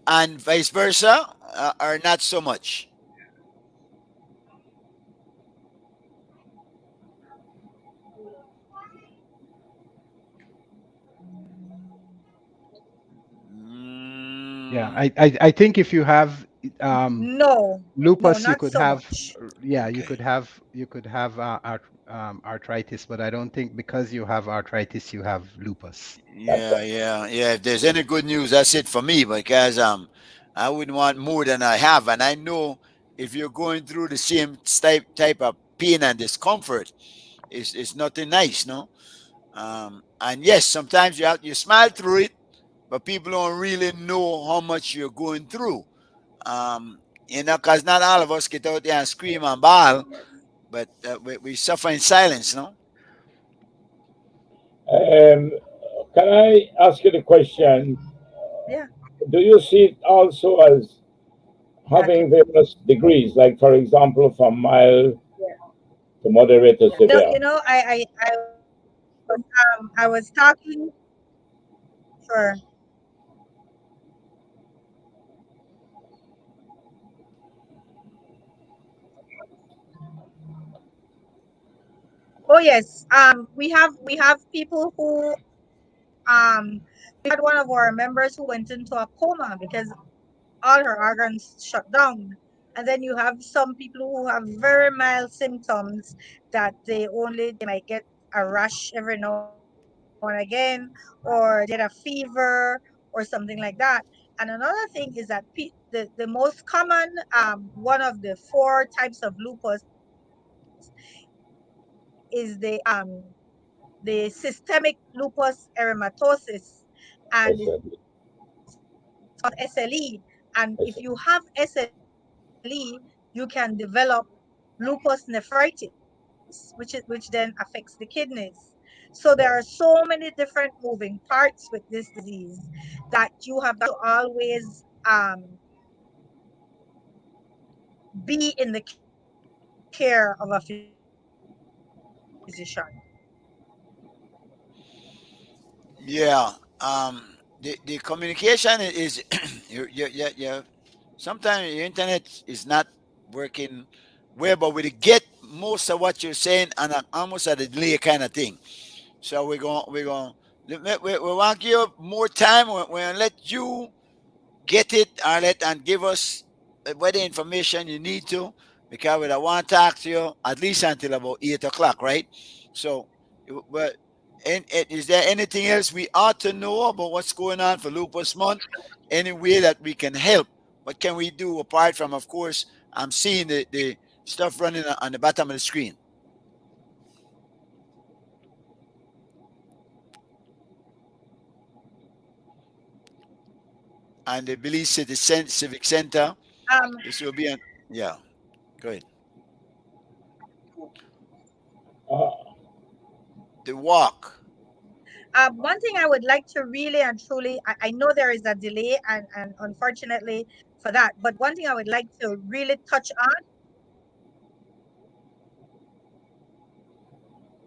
And vice versa, or not so much. Yeah, Mm, I think if you have No, no, lupus, you not could so have, much. yeah, okay. you could have arthritis, but I don't think because you have arthritis, you have lupus. That's Yeah, yeah, yeah. If there's any good news, that's it for me because I wouldn't want more than I have, and I know if you're going through the same type of pain and discomfort, it's nothing nice, no. And yes, sometimes you smile through it, but people don't really know how much you're going through. Um, because not all of us get out there and scream and bawl, but we suffer in silence, no. um, can I ask you the question? Yeah, Do you see it also as that having various degrees, like for example, from mild yeah. to moderate to No, severe? I was talking for. Oh yes, we have people who we had one of our members who went into a coma because all her organs shut down. And then you have some people who have very mild symptoms that they might get a rash every now and again, or they get a fever or something like that. And another thing is that the most common one of the four types of lupus is the systemic lupus erythematosus, and Yes, it's sir. called SLE. And if you have Yes, sir. SLE, you can develop lupus nephritis, which then affects the kidneys. So there are so many different moving parts with this disease that you have got to always be in the care of a physician. Yeah. The communication is you sometimes your internet is not working well, but we get most of what you're saying and almost at a delay kind of thing. So we're going we want to give more time. We're going to let you get it Arlette, and give us what the information you need to, because we don't want to talk to you at least until about 8 o'clock, right? So, but is there anything else we ought to know about what's going on for Lupus Month? Any way that we can help? What can we do apart from, of course, I'm seeing the stuff running on the bottom of the screen and the Belize City Civic Center. Um, This will be yeah. Go ahead. Uh, The walk. One thing I would like to really and truly, I know there is a delay and unfortunately for that, but one thing I would like to really touch on,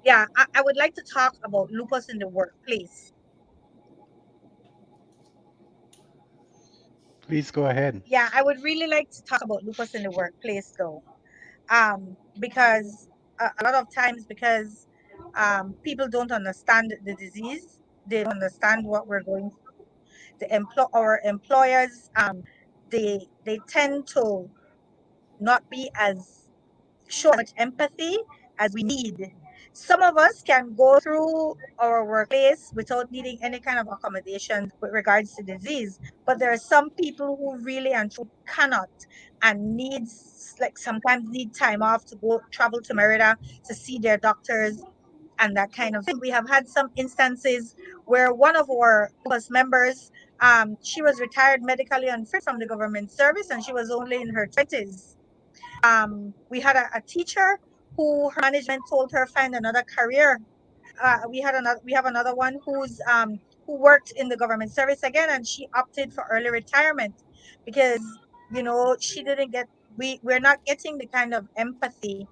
yeah, I would like to talk about lupus in the workplace. Please go ahead. Yeah, I would really like to talk about lupus in the workplace though, because a lot of times because people don't understand the disease, they don't understand what we're going through. Our employers, they tend to not be as show as much empathy as we need. Some of us can go through our workplace without needing any kind of accommodations with regards to disease, but there are some people who really and truly cannot and needs like sometimes need time off to go travel to Merida to see their doctors and that kind of thing. We have had some instances where one of our lupus members, she was retired medically unfit from the government service and she was only in her 20s. We had a teacher who her management told her find another career we have another one who worked in the government service again, and she opted for early retirement because she didn't get we're not getting the kind of empathy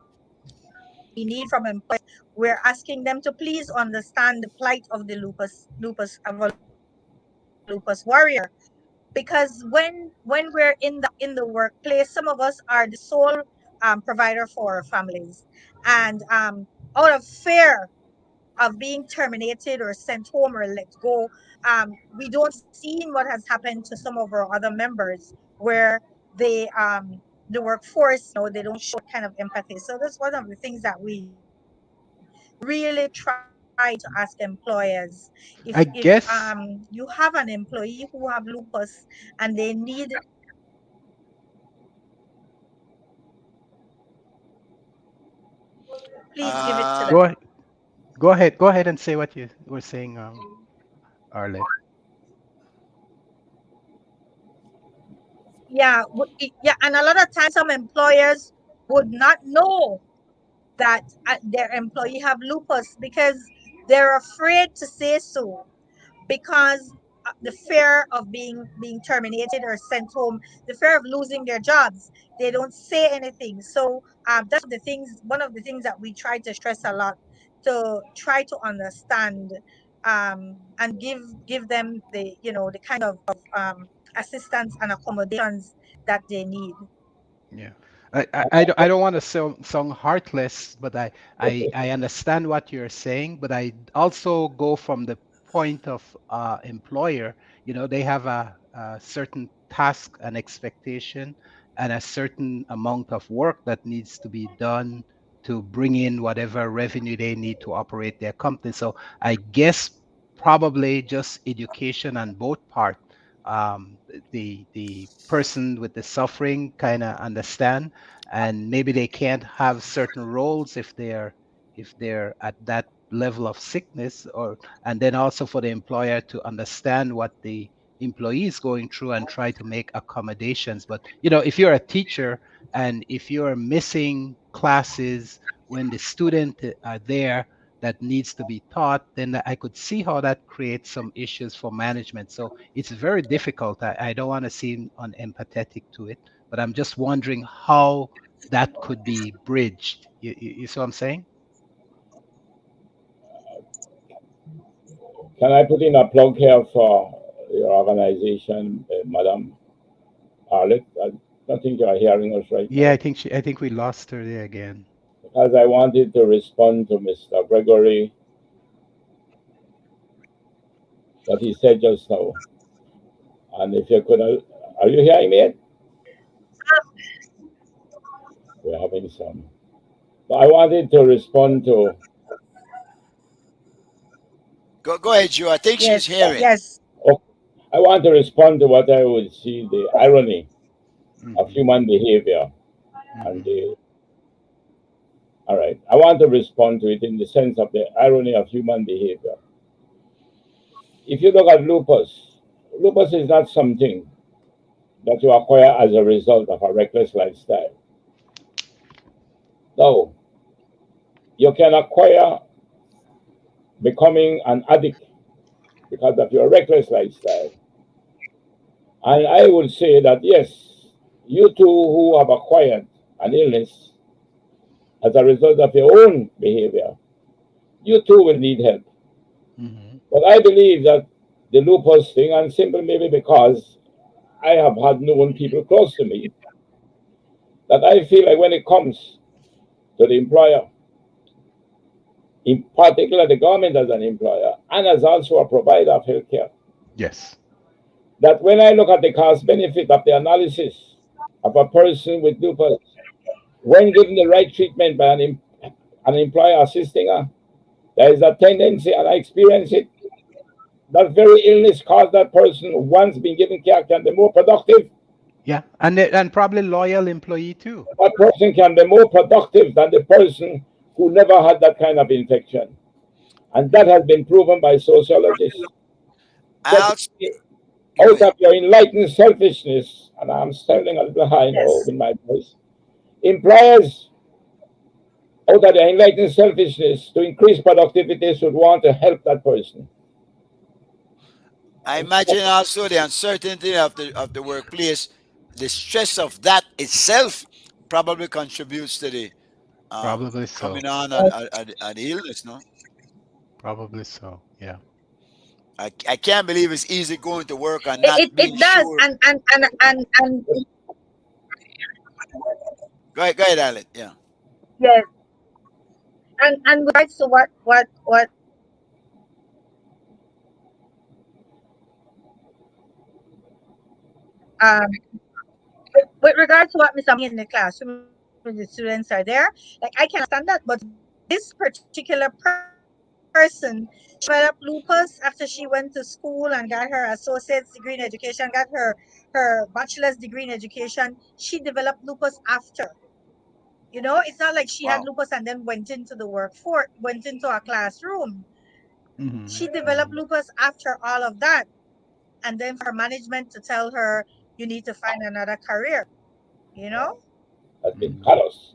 we need from employers. We're asking them to please understand the plight of the lupus warrior, because when we're in the workplace, some of us are the sole provider for our families, and out of fear of being terminated or sent home or let go, we don't see what has happened to some of our other members, where the workforce, they don't show kind of empathy. So that's one of the things that we really try to ask employers. If I guess you have an employee who have lupus and they need, please give it to Um, them. go ahead and say what you were saying, Arlette. Yeah, and a lot of times some employers would not know that their employee have lupus because they're afraid to say so, because the fear of being terminated or sent home, the fear of losing their jobs. They don't say anything. So that's one of the things that we try to stress a lot, to try to understand, and give them the kind of assistance and accommodations that they need. Yeah. I don't want to sound heartless, but I understand what you're saying, but I also go from the point of employer. They have a certain task and expectation and a certain amount of work that needs to be done to bring in whatever revenue they need to operate their company. So I guess probably just education on both parts. The person with the suffering kind of understand, and maybe they can't have certain roles if they're at that level of sickness, or and then also for the employer to understand what the employee is going through and try to make accommodations. But if you're a teacher and if you're missing classes when the student are there that needs to be taught, then I could see how that creates some issues for management. So it's very difficult. I don't want to seem unempathetic to it, but I'm just wondering how that could be bridged. You see what I'm saying? Can I put in a plug here for your organization, Madam Arlette? I don't think you are hearing us right Yeah, now. I think we lost her there again. Because I wanted to respond to Mr. Gregory, what he said just now. And if you could, are you hearing me yet? We're having some. But I wanted to respond to, go ahead, Joe. I think she's Yes, hearing. yes. oh, I want to respond to what I would see the irony of Mhm, human behavior. And mhm. all right, I want to respond to it in the sense of the irony of human behavior. If you look at lupus is not something that you acquire as a result of a reckless lifestyle. No, you can acquire becoming an addict because of your reckless lifestyle. And I would say that yes, you too who have acquired an illness as a result of your own behavior, you too will need help. Mhm. But I believe that the lupus thing, and simply maybe because I have had known people close to me, that I feel like when it comes to the employer, in particular the government as an employer and as also a provider of healthcare, Yes. that when I look at the cost benefit of the analysis of a person with lupus, when given the right treatment by an employer assisting her, there is a tendency, and I experience it, that very illness caused that person, once being given care, can be more productive. Yeah, and probably loyal employee too. That person can be more productive than the person who never had that kind of infection. And that has been proven by sociologists. I'll Secondly, go out ahead. of your enlightened selfishness, and I'm standing a little high now Yes. in my voice, employers out of their enlightened selfishness to increase productivity should want to help that person. I imagine also the uncertainty of the workplace, the stress of that itself probably contributes to the Probably so. coming on at the illness. No, Probably so. Yeah. I can't believe it's easy going to work and not It being does, sure. and Go ahead, Alec. Yeah. yes, and with regards to what um with regards to what Mr. in the classroom when the students are there, like I can understand that, but this particular person developed lupus after she went to school and got her associate's degree in education, got her bachelor's degree in education. She developed lupus after. You know, it's not like she had Wow. lupus and then went into the workforce, went into a classroom. Mhm. She developed lupus after all of that. And then for her management to tell her, you need to find another career, you know? Has been callous.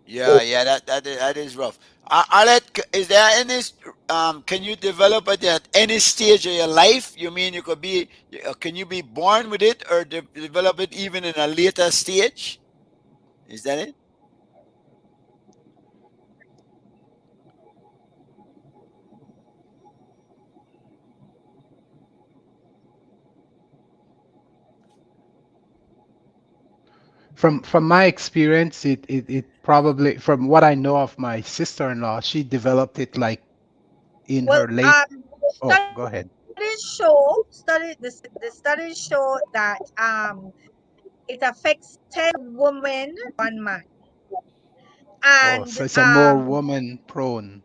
Yeah, that is rough. Alec, is there any can you develop it at any stage of your life? You mean you could be can you be born with it or develop it even in a later stage? Is that it? From my experience, it probably, from what I know of my sister-in-law, she developed it like in Well, her late. Oh, go ahead. the studies show that it affects 10 women, 1 man. Oh, And so it's a more woman prone.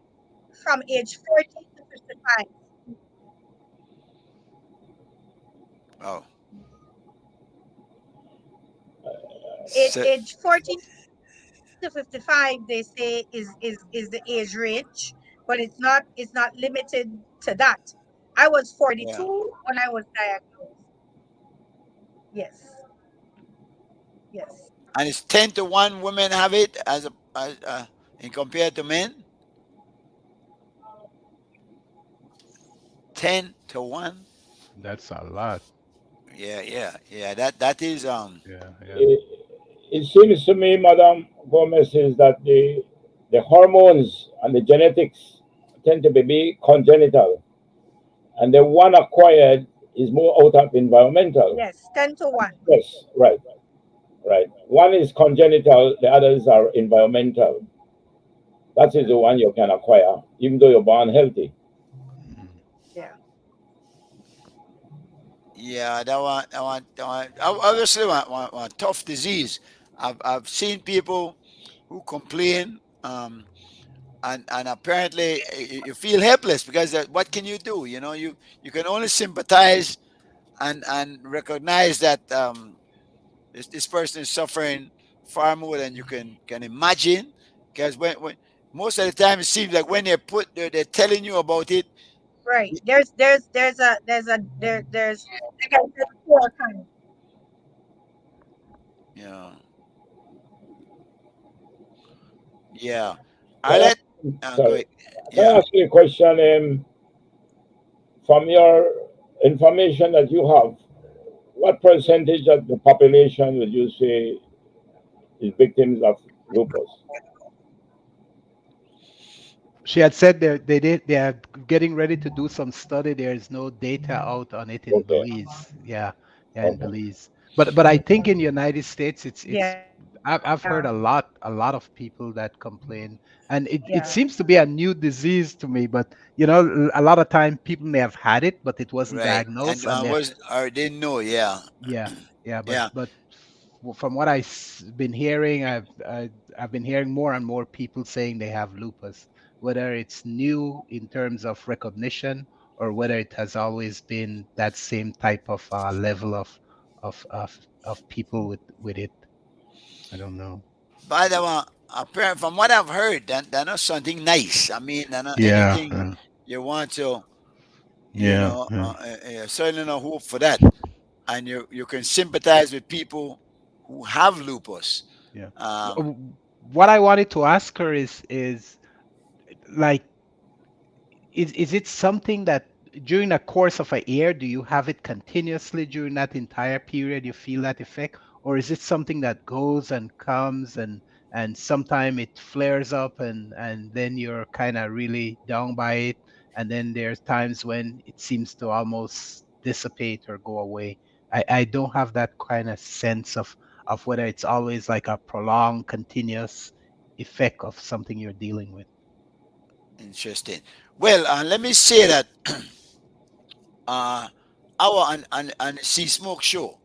from age 40 to 55. Oh. So, Age 40 to 55, they say is the age range, but it's not limited to that. I was yeah. 42 when I was diagnosed. Yes. Yes. And it's 10 to 1 women have it as in compared to men? 10 to 1? That's a lot. Yeah. That is Yeah, yeah. It seems to me, Madam Gomez, is that the hormones and the genetics tend to be congenital, and the one acquired is more out of environmental. Yes. 10 to 1. Yes, right, right. One is congenital, the others are environmental. That is the one you can acquire, even though you're born healthy. Yeah. yeah, obviously one tough disease. I've seen people who complain and apparently you feel helpless because what can you do? You know, you can only sympathize and recognize that this person is suffering far more than you can imagine. Because when most of the time it seems like when they're telling you about it. Right. There's like I said before, kind of. Yeah, yeah. I Can let go sorry, ahead. can I Yeah. ask you a question? From your information that you have, what percentage of the population would you say is victims of lupus? She had said they are getting ready to do some study. There is no data out on it in Okay, Belize. Yeah, yeah, in okay. Belize. But I think in United States, it's Yeah. I've heard a lot of people that complain, and it Yeah. seems to be a new disease to me. But a lot of time people may have had it, but it wasn't Right. diagnosed, And and I they was I didn't know. Yeah. yeah, yeah, but Yeah. from what I've been hearing, I've been hearing more and more people saying they have lupus, whether it's new in terms of recognition or whether it has always been that same type of level of people with it. I don't know. By the way, apparent from what I've heard, that not something nice. I mean, they're not Yeah, anything you want to, yeah, yeah. certainly no hope for that. And you can sympathize with people who have lupus. Yeah. Um, W- what I wanted to ask her is like, is it something that during the course of a year, do you have it continuously during that entire period? You feel that effect, or is it something that goes and comes and sometime it flares up and then you're kind of really down by it, and then there's times when it seems to almost dissipate or go away. I don't have that kind of sense of whether it's always like a prolonged, continuous effect of something you're dealing with. Interesting. Well, let me say that uh, our and Sea Smoke show,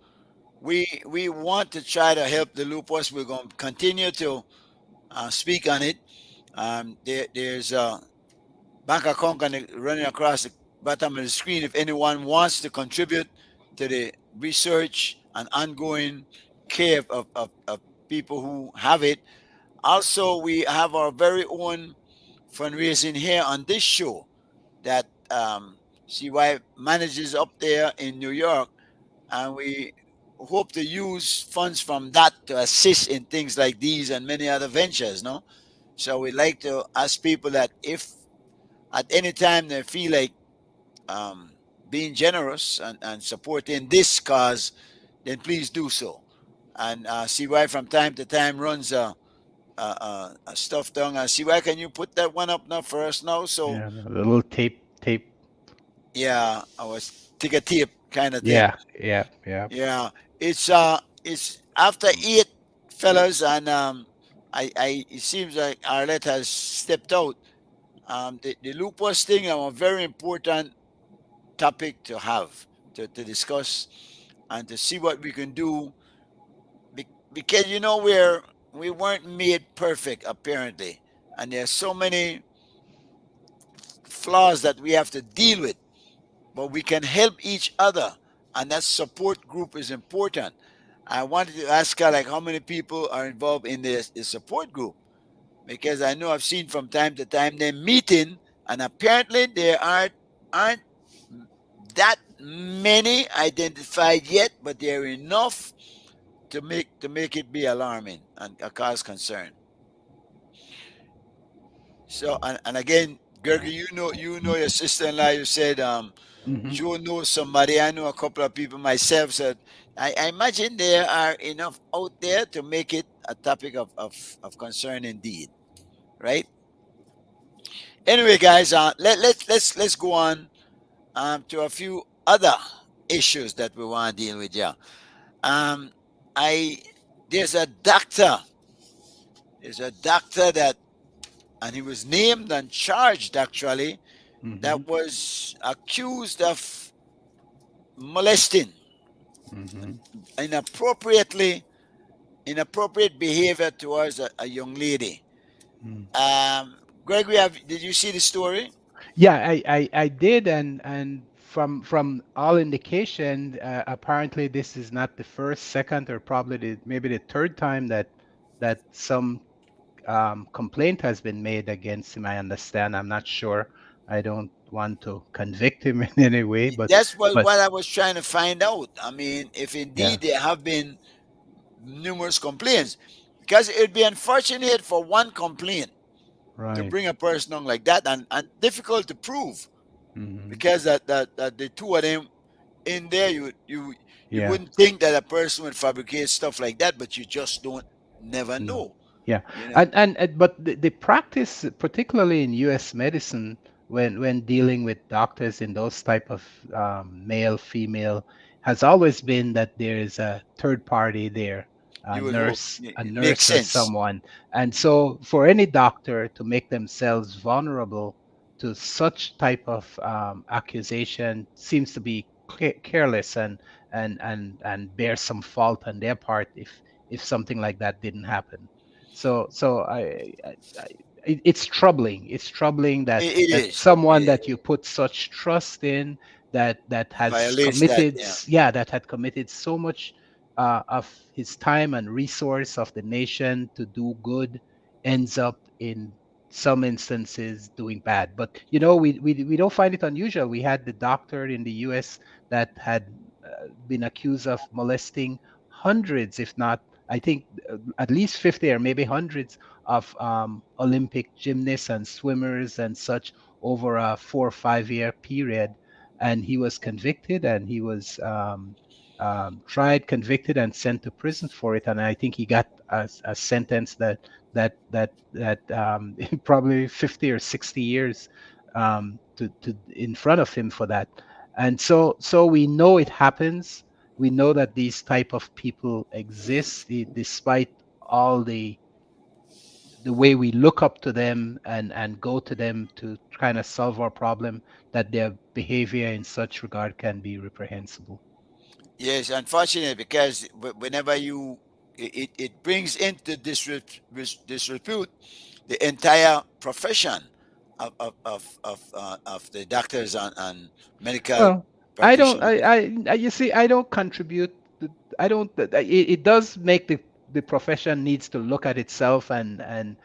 we want to try to help the lupus. We're going to continue to speak on it. There's a bank account running across the bottom of the screen. If anyone wants to contribute to the research and ongoing care of people who have it. Also, we have our very own fundraising here on this show that CY manages up there in New York, and we hope to use funds from that to assist in things like these and many other ventures. No, so we'd like to ask people that if at any time they feel like um, being generous and supporting this cause, then please do so. And CY from time to time runs a stuff down. And CY, can you put that one up now for us now? So Yeah, the little tape. yeah, I was take a tip kind of thing. Yeah, yeah. Yeah, it's after 8, fellas, and I it seems like Arlette has stepped out. The lupus thing is a very important topic to have to discuss and to see what we can do because we weren't made perfect apparently, and there's so many flaws that we have to deal with, but we can help each other, and that support group is important. I wanted to ask her like how many people are involved in the support group because I know I've seen from time to time them meeting, and apparently there aren't that many identified yet, but there are enough to make it be alarming and cause concern. So and again, Gregory, you know your sister-in-law. You said Hmm. Joe knows somebody. I know a couple of people myself. So I imagine there are enough out there to make it a topic of concern indeed, right? Anyway, guys, let's go on to a few other issues that we want to deal with. Yeah, um, I there's a doctor. There's a doctor that, and he was named and charged actually, Hmm. that was accused of molesting Hmm. inappropriately inappropriate behavior towards a young lady. Mm. Gregory, did you see the story? Yeah, I did, and from all indication, apparently this is not the first, second, or probably maybe the third time that some complaint has been made against him. I understand. I'm not sure. I don't want to convict him in any way, That's what, but what I was trying to find out. I mean, if yeah, indeed there have been numerous complaints, because it would be unfortunate for one complaint to right. bring a person on like that, and difficult to prove Hmm. because that the two of them in there, you Yeah. wouldn't think that a person would fabricate stuff like that, but you just don't never No. know. Yeah, You know, and but the practice, particularly in U.S. medicine, when dealing with doctors in those type of male female, has always been that there is a third party there, you would hope a it makes nurse or sense. someone, and so for any doctor to make themselves vulnerable to such type of accusation seems to be careless and bear some fault on their part if something like that didn't happen. So it's troubling. It's troubling It that is. someone It that you put such trust in that has violates that. committed, Yeah. yeah, that had committed so much of his time and resource of the nation to do good, ends up in some instances doing bad. But we don't find it unusual. We had the doctor in the U.S. that had been accused of molesting hundreds, if not I think at least 50 or maybe hundreds of Olympic gymnasts and swimmers and such over a 4 or 5 year period. And he was convicted, and he was tried, convicted, and sent to prison for it. And I think he got a sentence that probably 50 or 60 years to in front of him for that. And so we know it happens. We know that these type of people exist, despite all the way we look up to them and go to them to kind of solve our problem, that their behavior in such regard can be reprehensible. Yes, unfortunate, because whenever it brings into disrepute the entire profession of the doctors and medical Well, I don't. practitioners. You see, I don't contribute. I don't. It does make the profession needs to look at itself and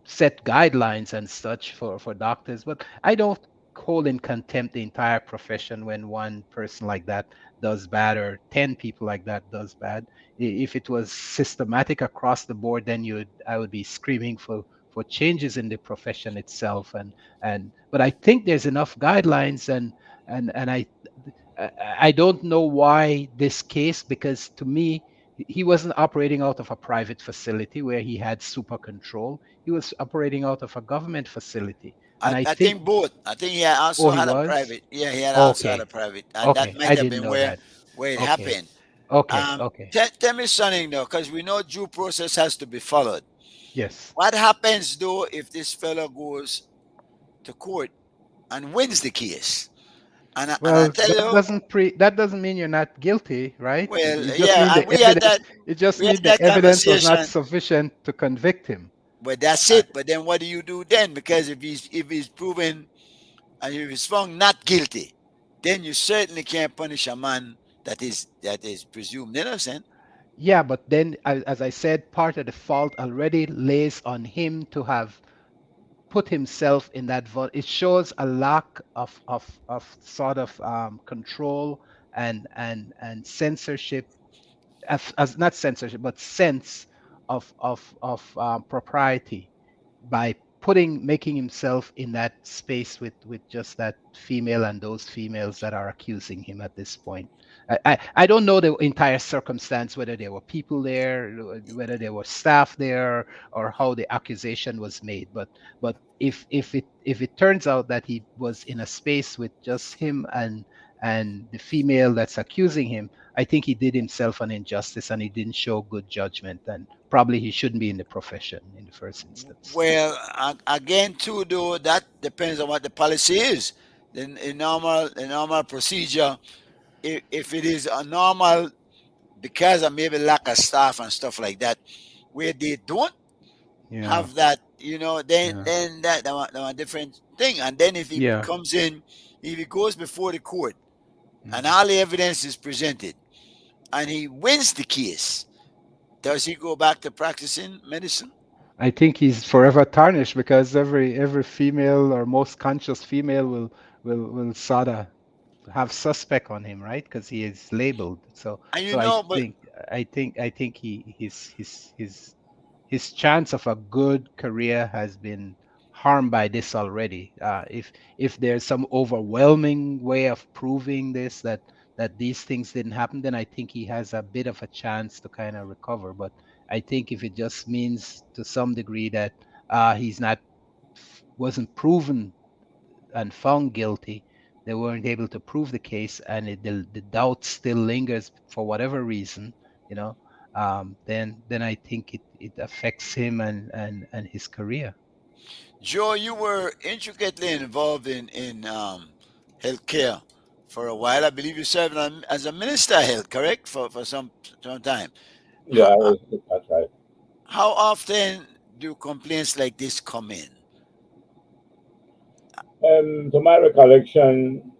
set guidelines and such for doctors. But I don't hold in contempt the entire profession when one person like that does bad, or 10 people like that does bad. If it was systematic across the board, then I would be screaming for changes in the profession itself. But I think there's enough guidelines, and I don't know why this case, because to me, he wasn't operating out of a private facility where he had super control. He was operating out of a government facility. And I I think, think both. I think he had oh, also he had a was? private. Yeah, he had also had a Okay. private, and that Okay. might I have didn't been know that. where it Okay. happened. Okay. Okay. Tell me something though, because we know due process has to be followed. Yes. What happens though if this fellow goes to court and wins the case? And I Well, tell you, that doesn't mean you're not guilty, right? well, It just yeah, means the evidence. It just we had means the that evidence was not conversation. sufficient to convict him. But that's Uh, it. But then what do you do then? Because if he's proven and if he's found not guilty, then you certainly can't punish a man that is presumed innocent. Yeah, but then, as I said, part of the fault already lays on him to have put himself in that vote. It shows a lack of sort of control and censorship, as not censorship, but sense of propriety, by making himself in that space with just that female and those females that are accusing him at this point. I don't know the entire circumstance, whether there were people there, whether there were staff there, or how the accusation was made. But if it turns out that he was in a space with just him and the female that's accusing him, I think he did himself an injustice, and he didn't show good judgment, and probably he shouldn't be in the profession in the first instance. Well, again, too, though, that depends on what the policy is. Then a normal procedure, if it is a normal, because of maybe lack of staff and stuff like that, where they don't Yeah, have that, then yeah, that one different thing. And then if he yeah. comes in, if he goes before the court and Mhm. all the evidence is presented, and he wins the case, does he go back to practicing medicine? I think he's forever tarnished, because every female, or most conscious female, will sort of have suspect on him, right? Because he is labeled. So And so but I think his chance of a good career has been harmed by this already. If there's some overwhelming way of proving this, that these things didn't happen, then I think he has a bit of a chance to kind of recover. But I think if it just means to some degree that he's not wasn't proven and found guilty, they weren't able to prove the case, and the doubt still lingers for whatever reason, you know, then I think it affects him and his career. Joe, you were intricately involved in healthcare for a while. I believe you served as a minister of health, correct? For some time. Yeah, How, that's right. how often do complaints like this come in? To my recollection,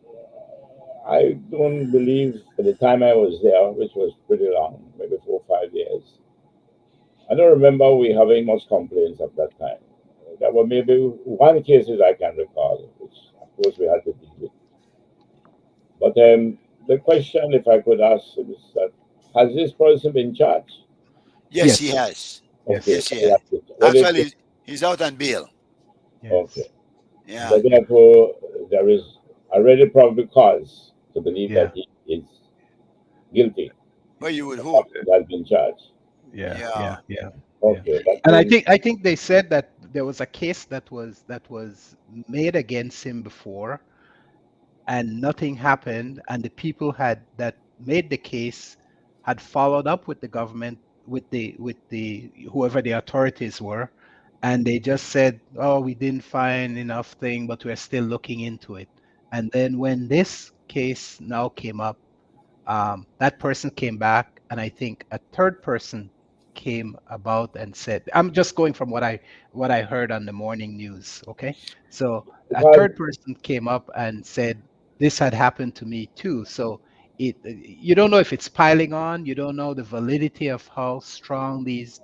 I don't believe at the time I was there, which was pretty long, maybe 4 or 5 years, I don't remember we having much complaints at that time. There were maybe one cases I can recall, which of course we had to deal with. But the question, if I could ask, is that has this person been charged? Yes, he Yes. has. Yes. Okay, Yes, he so has. that's it. What is it? Actually, he's out on bail. Okay. Yes. Yeah. So therefore, there is already probable cause to believe Yeah. that he is guilty. Well, you would The hope. fact that he has been charged. Yeah. Yeah. Yeah. Yeah. Yeah. Okay, that And means I think they said that there was a case that was made against him before, and nothing happened, and the people had that made the case had followed up with the government, with the whoever the authorities were, and they just said, oh, we didn't find enough thing, but we're still looking into it. And then when this case now came up, that person came back, and I think a third person came about and said, I'm just going from what I heard on the morning news. Okay, so a because third person came up and said this had happened to me too. So you don't know if it's piling on. You don't know the validity of how strong these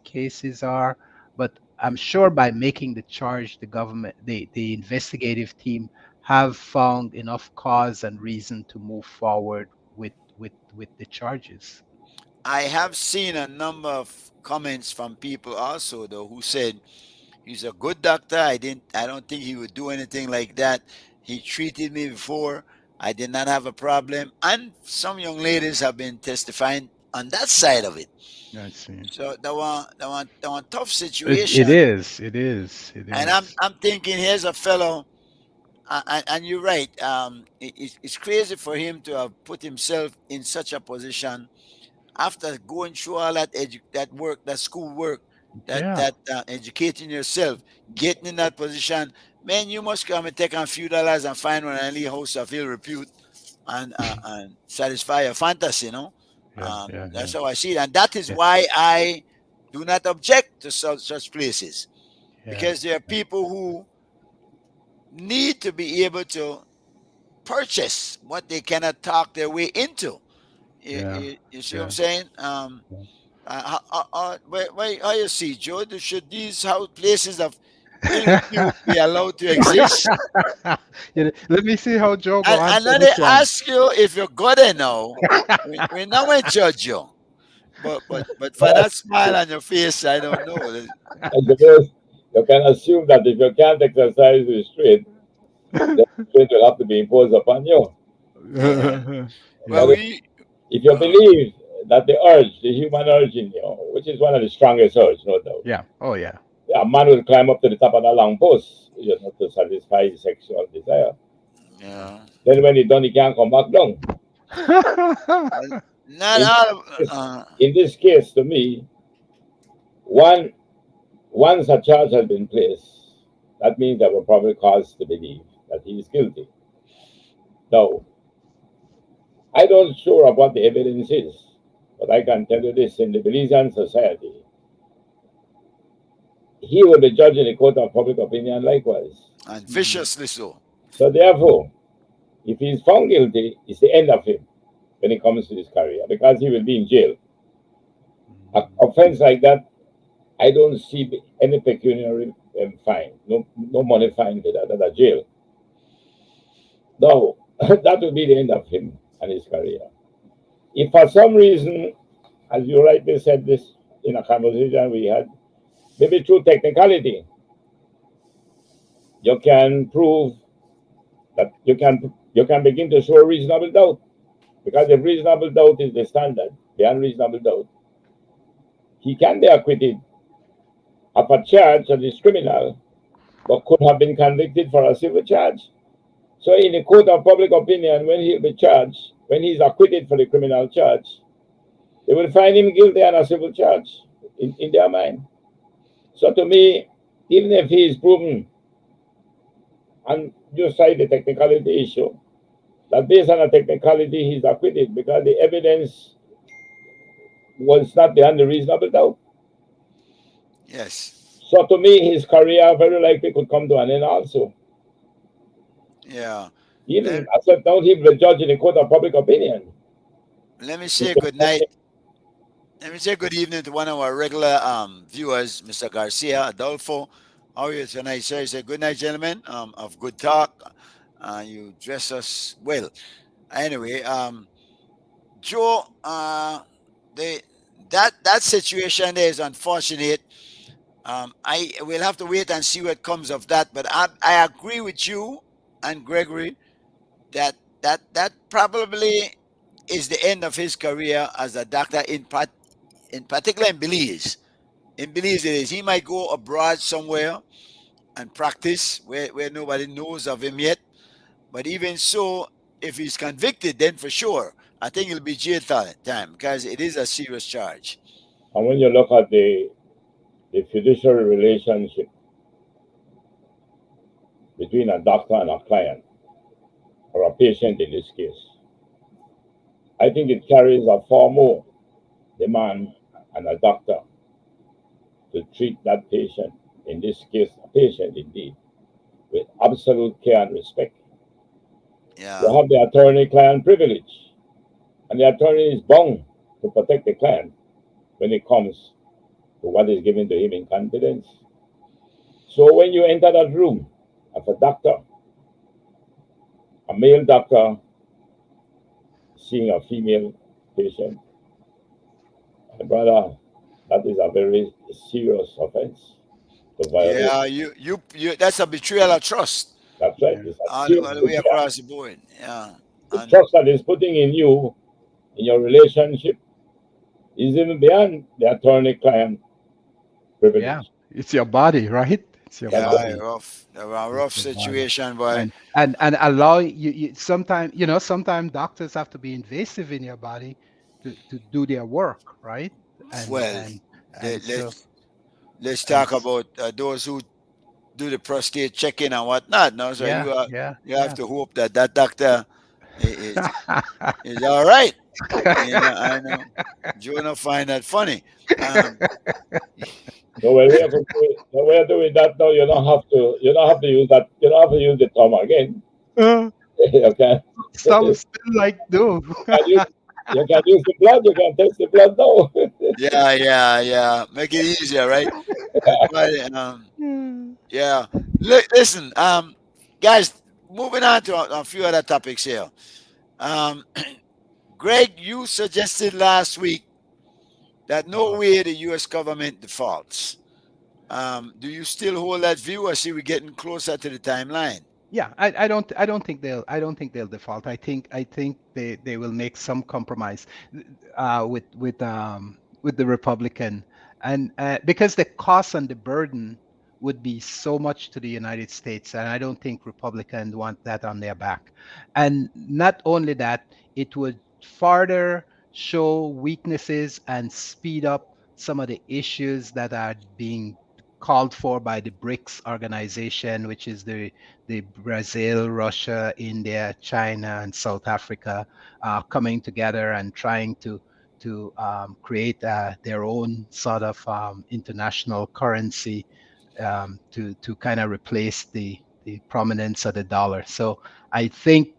cases are, but I'm sure by making the charge, the government, the investigative team have found enough cause and reason to move forward with the charges. I have seen a number of comments from people also though who said he's a good doctor. I don't think he would do anything like that. He treated me before. I did not have a problem. And some young ladies have been testifying on that side of it. I see. So that one tough It situation. is. It is. It And I'm is. I'm thinking here's a fellow, and you're right. It's crazy for him to have put himself in such a position after going through all that work, that school work, Yeah. that educating yourself, getting in that position. Man, you must come and take a few dollars and find one and leave house of ill repute and satisfy your fantasy. Yeah. Yeah. Yeah. That's how I see it, and that is Yeah. why I do not object to such places, Yeah. because there are people who need to be able to purchase what they cannot talk their way into. You, Yeah. you see what I'm Yeah. saying? Yeah. How you see, Joe? Should these house places of ill repute be allowed to exist? Let me see how Joe go And answer let me this one. ask you if you're good enough. We not going to judge you, but for that smile on your face, I don't know. at the most, you can assume that if you can't exercise restraint, then restraint will have to be imposed upon you. Yeah. Well, But Yeah. if you uh, believe that the urge, the human urge in you, which is one of the strongest urges, no doubt, Yeah. Oh yeah. yeah, a man will climb up to the top of that long post, to satisfy his sexual desire. yeah. Then when he's done, he can't come back down. Well, not In all. this, in this case, to me, one once a charge has been placed, that means there were probable cause to believe that he is guilty. Now, I don't sure of what the evidence is, but I can tell you this: in the Belizean society, he will be judged in a court of public opinion likewise. And viciously so. So therefore, if he is found guilty, it's the end of him when it comes to his career because he will be in jail. An offense like that, I don't see any pecuniary fine, no money fine to that, a jail. No, that will be the end of him and his career. If for some reason, as you rightly said this in a conversation we had, maybe through technicality, you can prove that you can begin to show reasonable doubt. Because if reasonable doubt is the standard, the unreasonable doubt, he can be acquitted of a charge that is criminal, but could have been convicted for a civil charge. So in a court of public opinion, when he'll be charged, when he's acquitted for the criminal charge, they will find him guilty on a civil charge in their mind. So to me, even if he is proven, and you cite the technicality issue, that based on a technicality he's acquitted because the evidence was not beyond the reasonable doubt. Yes. So to me, his career very likely could come to an end also. Yeah. Even accept now he will be judged in a court of public opinion. Let me say good night. Let me say good evening to one of our regular viewers, Mr. Garcia Adolfo. How are you tonight, sir? He said, good night, gentlemen, of good talk. You dress us well. Anyway, Joe, the that situation there is unfortunate. I will have to wait and see what comes of that. But I agree with you and Gregory that that probably is the end of his career as a doctor in particular in Belize. In Belize, it is. He might go abroad somewhere and practice where nobody knows of him yet. But even so, if he's convicted, then for sure, I think it'll be jail time because it is a serious charge. And when you look at the fiduciary relationship between a doctor and a client, or a patient in this case, I think it carries a far more demand on a doctor to treat that patient, in this case, a patient indeed, with absolute care and respect. You Yeah, have the attorney-client privilege, and the attorney is bound to protect the client when it comes to what is given to him in confidence. So when you enter that room as a doctor, a male doctor seeing a female patient, brother, that is a very serious offense to violate. yeah. You. That's a betrayal of trust That's right. Yeah. It's a all serious the way betrayal. across the board. Yeah, The and trust that is putting in you, in your relationship, is even beyond the attorney-client privilege. Yeah, it's your body, right? It's your That's yeah, right. body. a rough It's your body. situation, boy. And allow you sometimes, sometimes doctors have to be invasive in your body to do their work, right? And Well, and and let, so let's and talk about those who do the prostate checking and whatnot. No, so yeah, yeah, you have yeah. to hope that that doctor is all right. I know Jonah find that funny. Um, So when we are doing that now, you don't have to use that, you don't have to use the term again. Okay. Some still like do. You can use the blood, you can test the blood now. yeah. Make it easier, right? But, yeah. Listen, guys. Moving on to a few other topics here. Um, Greg, you suggested last week that no way the U.S. government defaults. Do you still hold that view, or see we getting closer to the timeline? Yeah, I don't think they'll default. I think they will make some compromise with the Republican, and because the cost and the burden would be so much to the United States, and I don't think Republicans want that on their back. And not only that, it would further show weaknesses and speed up some of the issues that are being called for by the BRICS organization, which is the Brazil, Russia, India, China, and South Africa coming together and trying to create their own sort of international currency to kind of replace the prominence of the dollar. So I think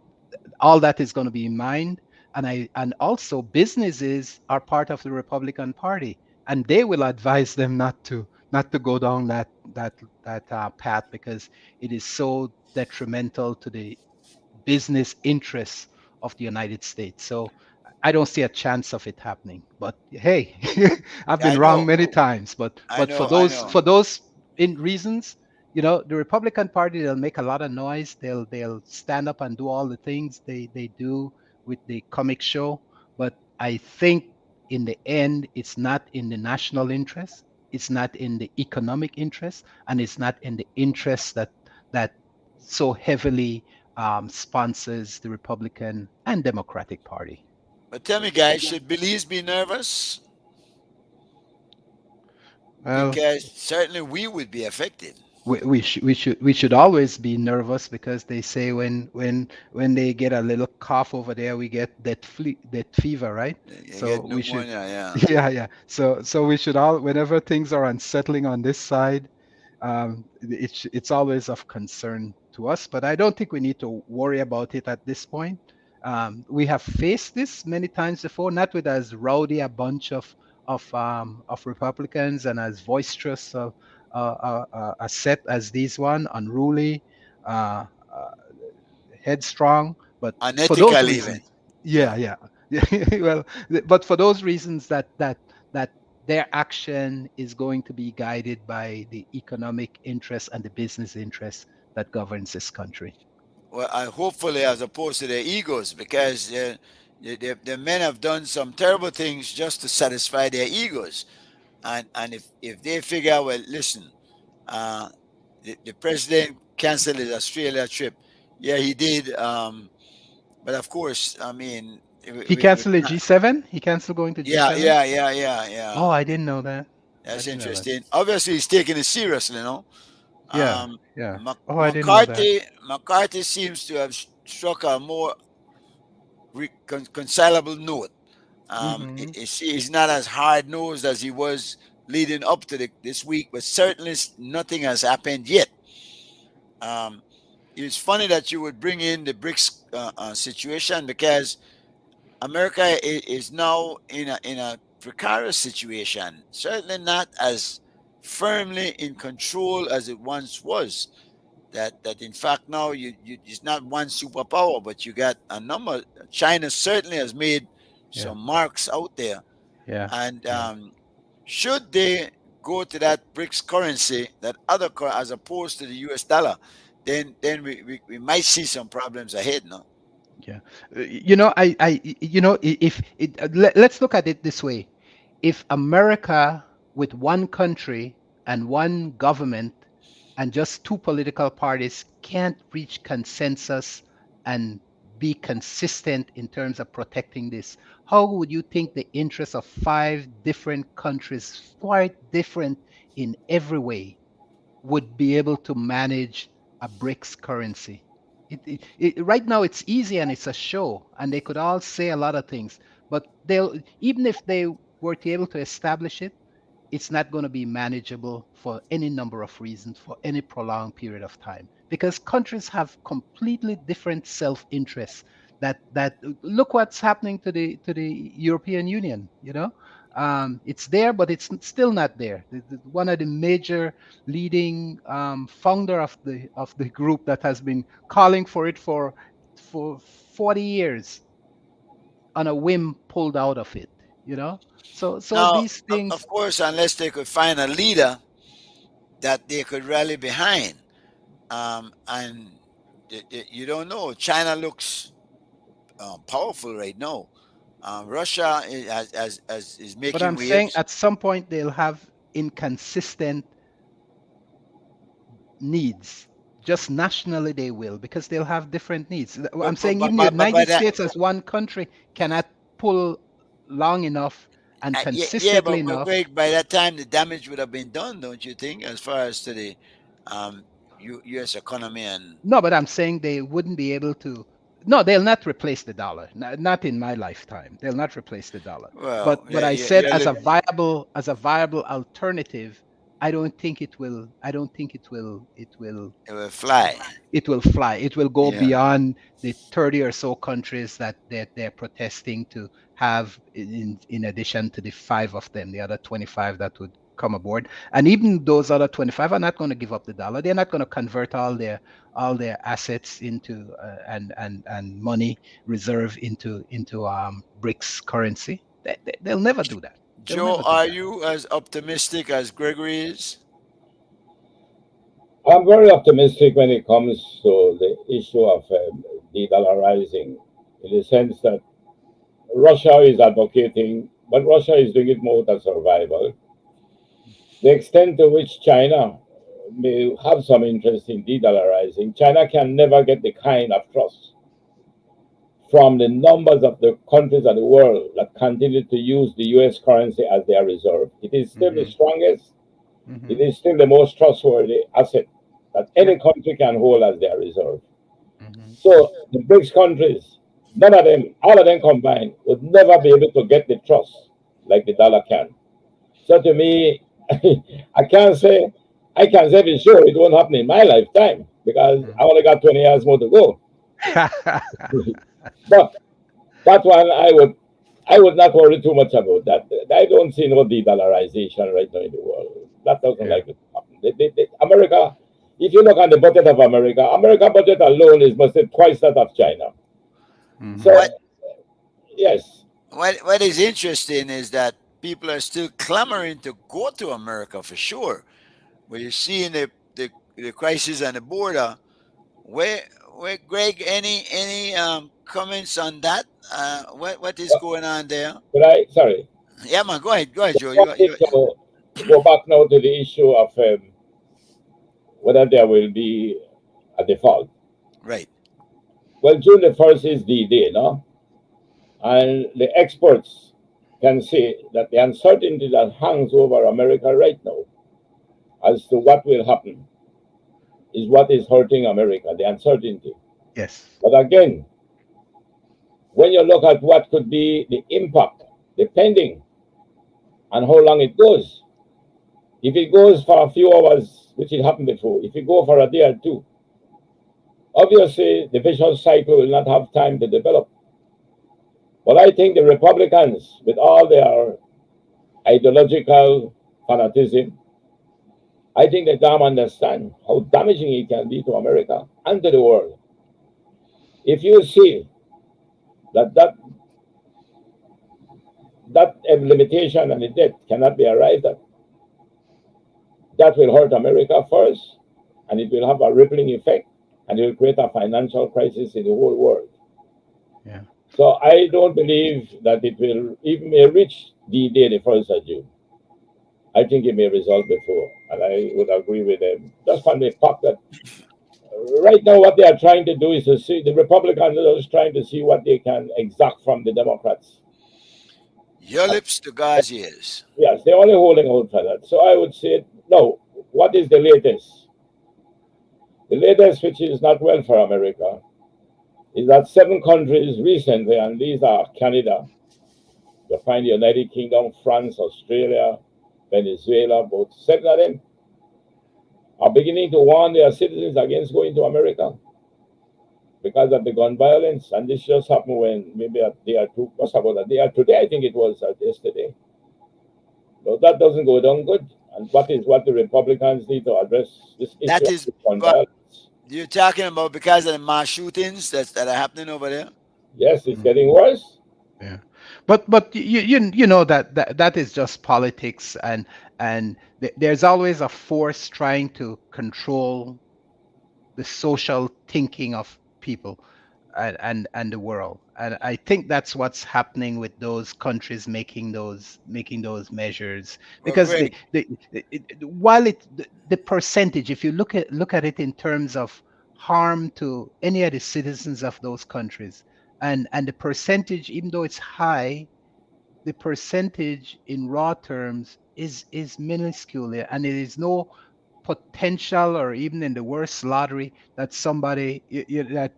all that is going to be in mind, and also businesses are part of the Republican Party, and they will advise them not to go down that path because it is so detrimental to the business interests of the United States. So I don't see a chance of it happening. But hey, I've Yeah, been I wrong know, many times. But I for know, I those know. for those in reasons, the Republican Party, they'll make a lot of noise. They'll stand up and do all the things they do with the comic show. But I think in the end, it's not in the national interest. It's not in the economic interest, and it's not in the interest that so heavily sponsors the Republican and Democratic Party. But tell me, guys, should Belize be nervous? Well, Because certainly we would be affected. we should always be nervous because they say when they get a little cough over there, we get that fever, right? You So get we should, pneumonia, yeah. yeah. So we should all, whenever things are unsettling on this side, it's always of concern to us. But I don't think we need to worry about it at this point. We have faced this many times before, not with as rowdy a bunch of Republicans and as boisterous a set as these one, unruly, uh, uh, headstrong, but for those Unethical, even. reasons, yeah, Yeah. yeah. Well, but for those reasons that that their action is going to be guided by the economic interests and the business interests that governs this country. Well, hopefully, as opposed to their egos, because the men have done some terrible things just to satisfy their egos. And if they figure, well, listen, the president canceled his Australia trip. Yeah, he did. But of course, I mean, He canceled the G7. He canceled going to G7. yeah. Oh, I didn't know that. That's I didn't know that. interesting. Obviously, he's taking it seriously, no? Yeah, yeah. Oh, I didn't know that. McCarthy seems to have struck a more reconcilable note. He's not as hard nosed as he was leading up to this week, but certainly nothing has happened yet. It's funny that you would bring in the BRICS situation, because America is now in a precarious situation. Certainly not as firmly in control as it once was. That in fact now it's not one superpower, but you got a number. China certainly has made some marks out there. Yeah. And should they go to that BRICS currency, that other as opposed to the US dollar, then we might see some problems ahead now. Yeah. Let's look at it this way. If America, with one country and one government and just two political parties, can't reach consensus and be consistent in terms of protecting this, how would you think the interests of 5 different countries, quite different in every way, would be able to manage a BRICS currency? Right now it's easy and it's a show, and they could all say a lot of things, but even if they were to be able to establish it, it's not going to be manageable for any number of reasons for any prolonged period of time, because countries have completely different self-interests. That look what's happening to the European Union. It's there, but it's still not there. One of the major leading founder of the group that has been calling for it for 40 years, on a whim pulled out of it. So now, these things, of course, unless they could find a leader that they could rally behind, and you don't know. China looks powerful right now. Russia is making. But I'm waves. saying at some point they'll have inconsistent needs. Just nationally they will, because they'll have different needs. I'm saying even the United States as one country cannot pull long enough and consistently enough. By that time the damage would have been done, don't you think, as far as to the U.S. economy? And no, but I'm saying they wouldn't be able to. No, they'll not replace the dollar. Not in my lifetime. They'll not replace the dollar. Well, but I said as a viable alternative, I don't think it will. It will fly. It will fly. It will go beyond the 30 or so countries that they're protesting to have, in addition to the 5 of them, the other 25 that would come aboard. And even those other 25 are not going to give up the dollar. They're not going to convert all their assets into and money reserve into BRICS currency. They'll never do that. Joe, are you as optimistic as Gregory is? I'm very optimistic when it comes to the issue of de-dollarizing, in the sense that Russia is advocating, but Russia is doing it more than survival. The extent to which China may have some interest in de-dollarizing, China can never get the kind of trust from the numbers of the countries of the world that continue to use the US currency as their reserve. It is still the strongest. It is still the most trustworthy asset that any country can hold as their reserve. So the BRICS countries, none of them, all of them combined, would never be able to get the trust like the dollar can. So to me, I can't say for sure it won't happen in my lifetime, because I only got 20 years more to go. But that one, I would not worry too much about that. I don't see no de-dollarization right now in the world. That doesn't like it happen. America, if you look at the budget of America budget alone is must say twice that of China. So yes. What is interesting is that people are still clamoring to go to America for sure. Where you're seeing the crisis on the border. Where Greg, any comments on that? What is But going on there? sorry, Yeah, man, go ahead, Joe. wanted to go back now to the issue of whether there will be a default. right. Well, June the 1st is the day, no? And the experts can say that the uncertainty that hangs over America right now as to what will happen is what is hurting America, the uncertainty. Yes. But again, when you look at what could be the impact, depending on how long it goes, if it goes for a few hours, which it happened before, if it go for a day or two, obviously the vicious cycle will not have time to develop. But I think the Republicans, with all their ideological fanatism, I think they damn understand how damaging it can be to America and to the world. If you see that limitation and the debt cannot be arrived at, that will hurt America first, and it will have a rippling effect, and it will create a financial crisis in the whole world. Yeah. So I don't believe that it will even may reach the day the 1st of June. I think it may result before, and I would agree with them. Just on the fact that right now what they are trying to do is to see the Republicans are just trying to see what they can exact from the Democrats. Your lips to God's ears. Yes, they're only holding out for that. So I would say, no, what is the latest? The latest, which is not well for America, is that 7 countries recently, and these are Canada, you find the United Kingdom, France, Australia, Venezuela, both 7 of them are beginning to warn their citizens against going to America because of the gun violence. And this just happened when maybe a day or two, what's about a day or today, I think it was yesterday. So that doesn't go down good. And what the Republicans need to address this issue That of is gun but violence. you're talking about because of the mass shootings that are happening over there. Yes, it's getting worse. Yeah, but you know that is just politics, and there's always a force trying to control the social thinking of people and the world, and I think that's what's happening with those countries making those measures, Well, because Greg, while the percentage, if you look at it in terms of harm to any of the citizens of those countries, and the percentage, even though it's high, the percentage in raw terms is minuscule, and it is no potential, or even in the worst lottery, that somebody that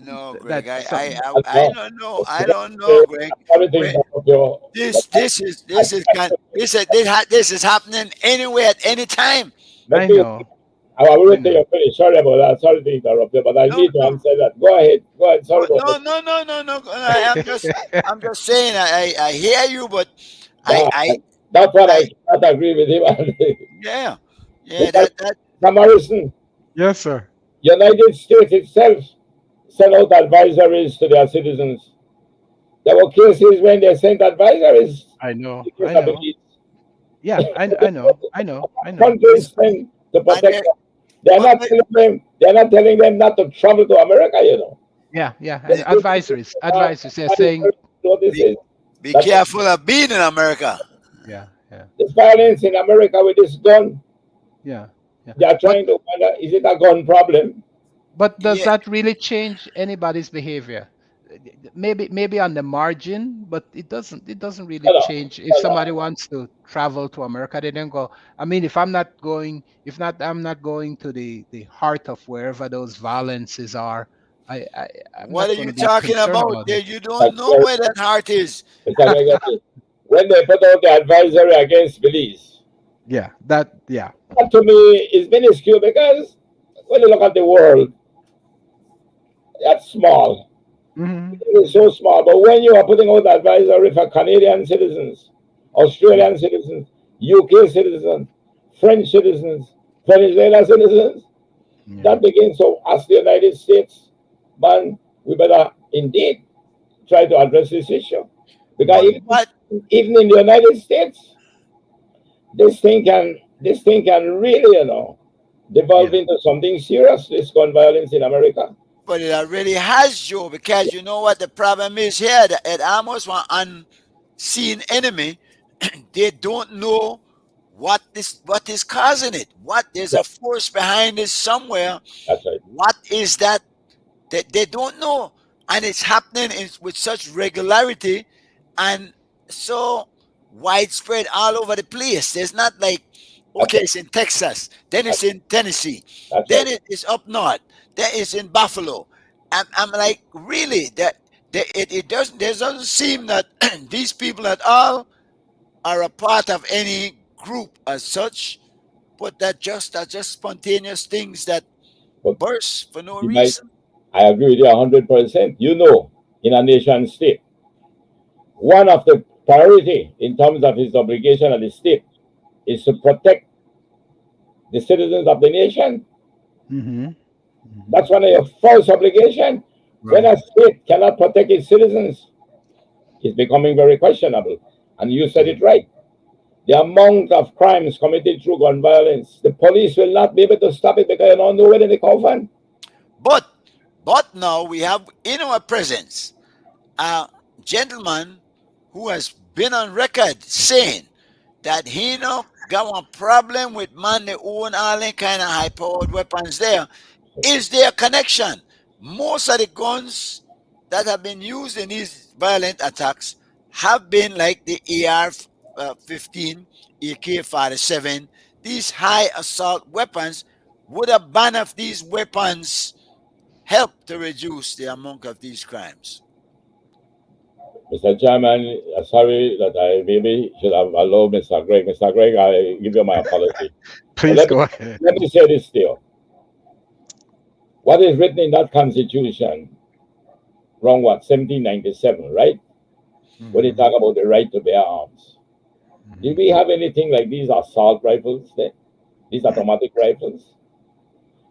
no, Greg. that some I No, don't know. I don't know, Greg. everything Where of your this is happening anywhere at any time. let I me know. I will I wait till know. you finish. Sorry about that. Sorry to interrupt you, but I No, need to no, answer that. Go ahead. Go ahead. Sorry about that. no. I'm just saying. I hear you, but Nah, I that's what I I cannot agree with him. yeah Because that Sam Harrison, Yes, sir. United States itself sent out advisories to their citizens. There were cases when they sent advisories I know. in case I of know. Belize. Yeah, I know. I know. I know. Countries send to and protect there, them. They're but not telling them. They're not telling them not to travel to America. You know. Yeah, and This advisories. They're saying, notice be, is be that careful of being in America. yeah. this violence in America with this gun, Yeah. they are But trying to wonder, is it a gun problem? does Yeah, that really change anybody's behavior? Maybe on the margin, but it doesn't really No, no, change. If no, no. somebody wants to travel to America, they don't go. I mean, if I'm not going, I'm not going to the heart of wherever those violences are. I'm what not are going you to be talking concerned about? about There, it. you Like, don't know where that heart is. it's a negative. When they put out the advisory against Belize, Yeah, yeah. that to me is minuscule because when you look at the world, that's small. Hmm. It is so small. But when you are putting out advisory for Canadian citizens, Australian citizens, UK citizens, French citizens, Venezuela citizens, Yeah. that begins to ask the United States, man, we better indeed try to address this issue. Because But if what even in the United States, this thing can really, devolve Yeah. into something serious. This gun violence in America. But it already has, Joe, because you know what the problem is here? That it almost one unseen enemy. They don't know what is causing it. What there's Yeah, a force behind it somewhere. that's right. What is that? They don't know, and it's happening with such regularity and so widespread all over the place. There's not like, That's okay, right. it's in Texas, then it's in Tennessee, That's then right. it is up north, then it's in Buffalo. I'm like, really, it doesn't seem that these people at all are a part of any group as such, but are just spontaneous things that But burst for no you might, reason. I agree with you 100%. In a nation state, one of the priority in terms of its obligation of the state is to protect the citizens of the nation. Mm-hmm. That's one of your first obligation. When Right. a state cannot protect its citizens, it's becoming very questionable. And you said it right. The amount of crimes committed through gun violence, the police will not be able to stop it because you don't know where they come from. But now we have in our presence a gentleman who has been on record saying that he no got a problem with man they own all them kind of high powered weapons there. Is there a connection? Most of the guns that have been used in these violent attacks have been like the AR-15, AK-47, these high assault weapons. Would a ban of these weapons help to reduce the amount of these crimes? Mr. Chairman, sorry that I maybe should have allowed Mr. Greg. Mr. Greg, I give you my apology. Please let, go ahead. let me say this to you. What is written in that constitution, wrong what, 1797, right? When they talk about the right to bear arms. Did we have anything like these assault rifles there? These automatic rifles?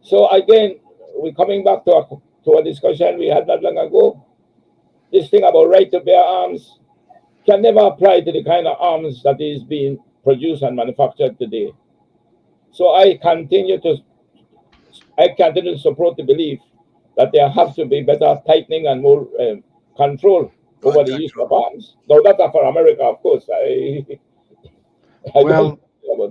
So again, we're coming back to a discussion we had not long ago. This thing about right to bear arms can never apply to the kind of arms that is being produced and manufactured today. So I continue to support the belief that there have to be better tightening and more control over the use of arms. Though that's not for America, of course. I Well, don't know about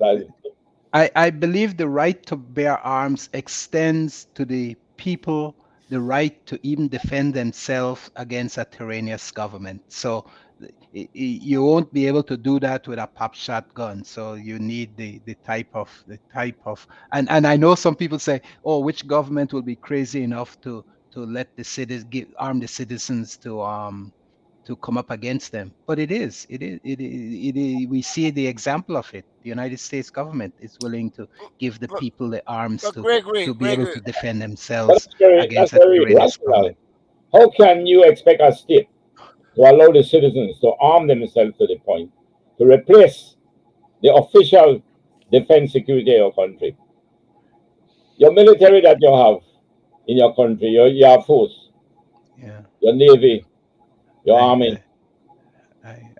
that. I believe the right to bear arms extends to the people the right to even defend themselves against a tyrannous government. So you won't be able to do that with a pop shotgun. So you need the type of and I know some people say, oh, which government will be crazy enough to let the citizens arm the citizens to come up against them. But it is. We see the example of it. The United States government is willing to give the people the arms to be able to defend themselves against a tyrannous government. How can you expect a state to allow the citizens to arm themselves to the point to replace the official defense security of your country? Your military that you have in your country, your Air Force, your Navy, your Army.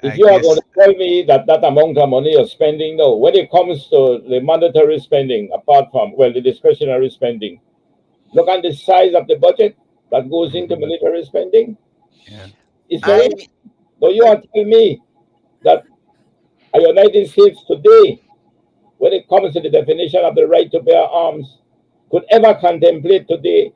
If you are going to tell me that amount of money you're spending, no, when it comes to the mandatory spending, apart from, the discretionary spending, look at the size of the budget that goes into military spending. It's very, so you are telling me that the United States today, when it comes to the definition of the right to bear arms, could ever contemplate today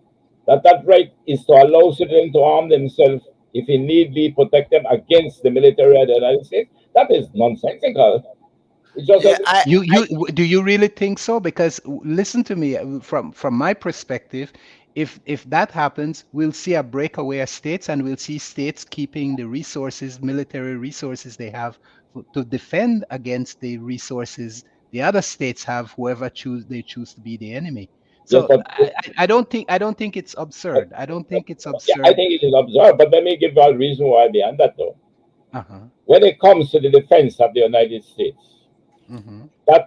that right is to allow citizens to arm themselves if it need be, protect them against the military of the United States? That is nonsensical. It's just do you really think so? Because listen to me, from my perspective, if that happens, we'll see a breakaway of states, and we'll see states keeping the resources, military resources they have to defend against the resources the other states have, whoever they choose to be the enemy. So I don't think it's absurd. I don't think it's absurd. Yeah, I think it is absurd, but let me give you a reason why behind that, though. When it comes to the defense of the United States, that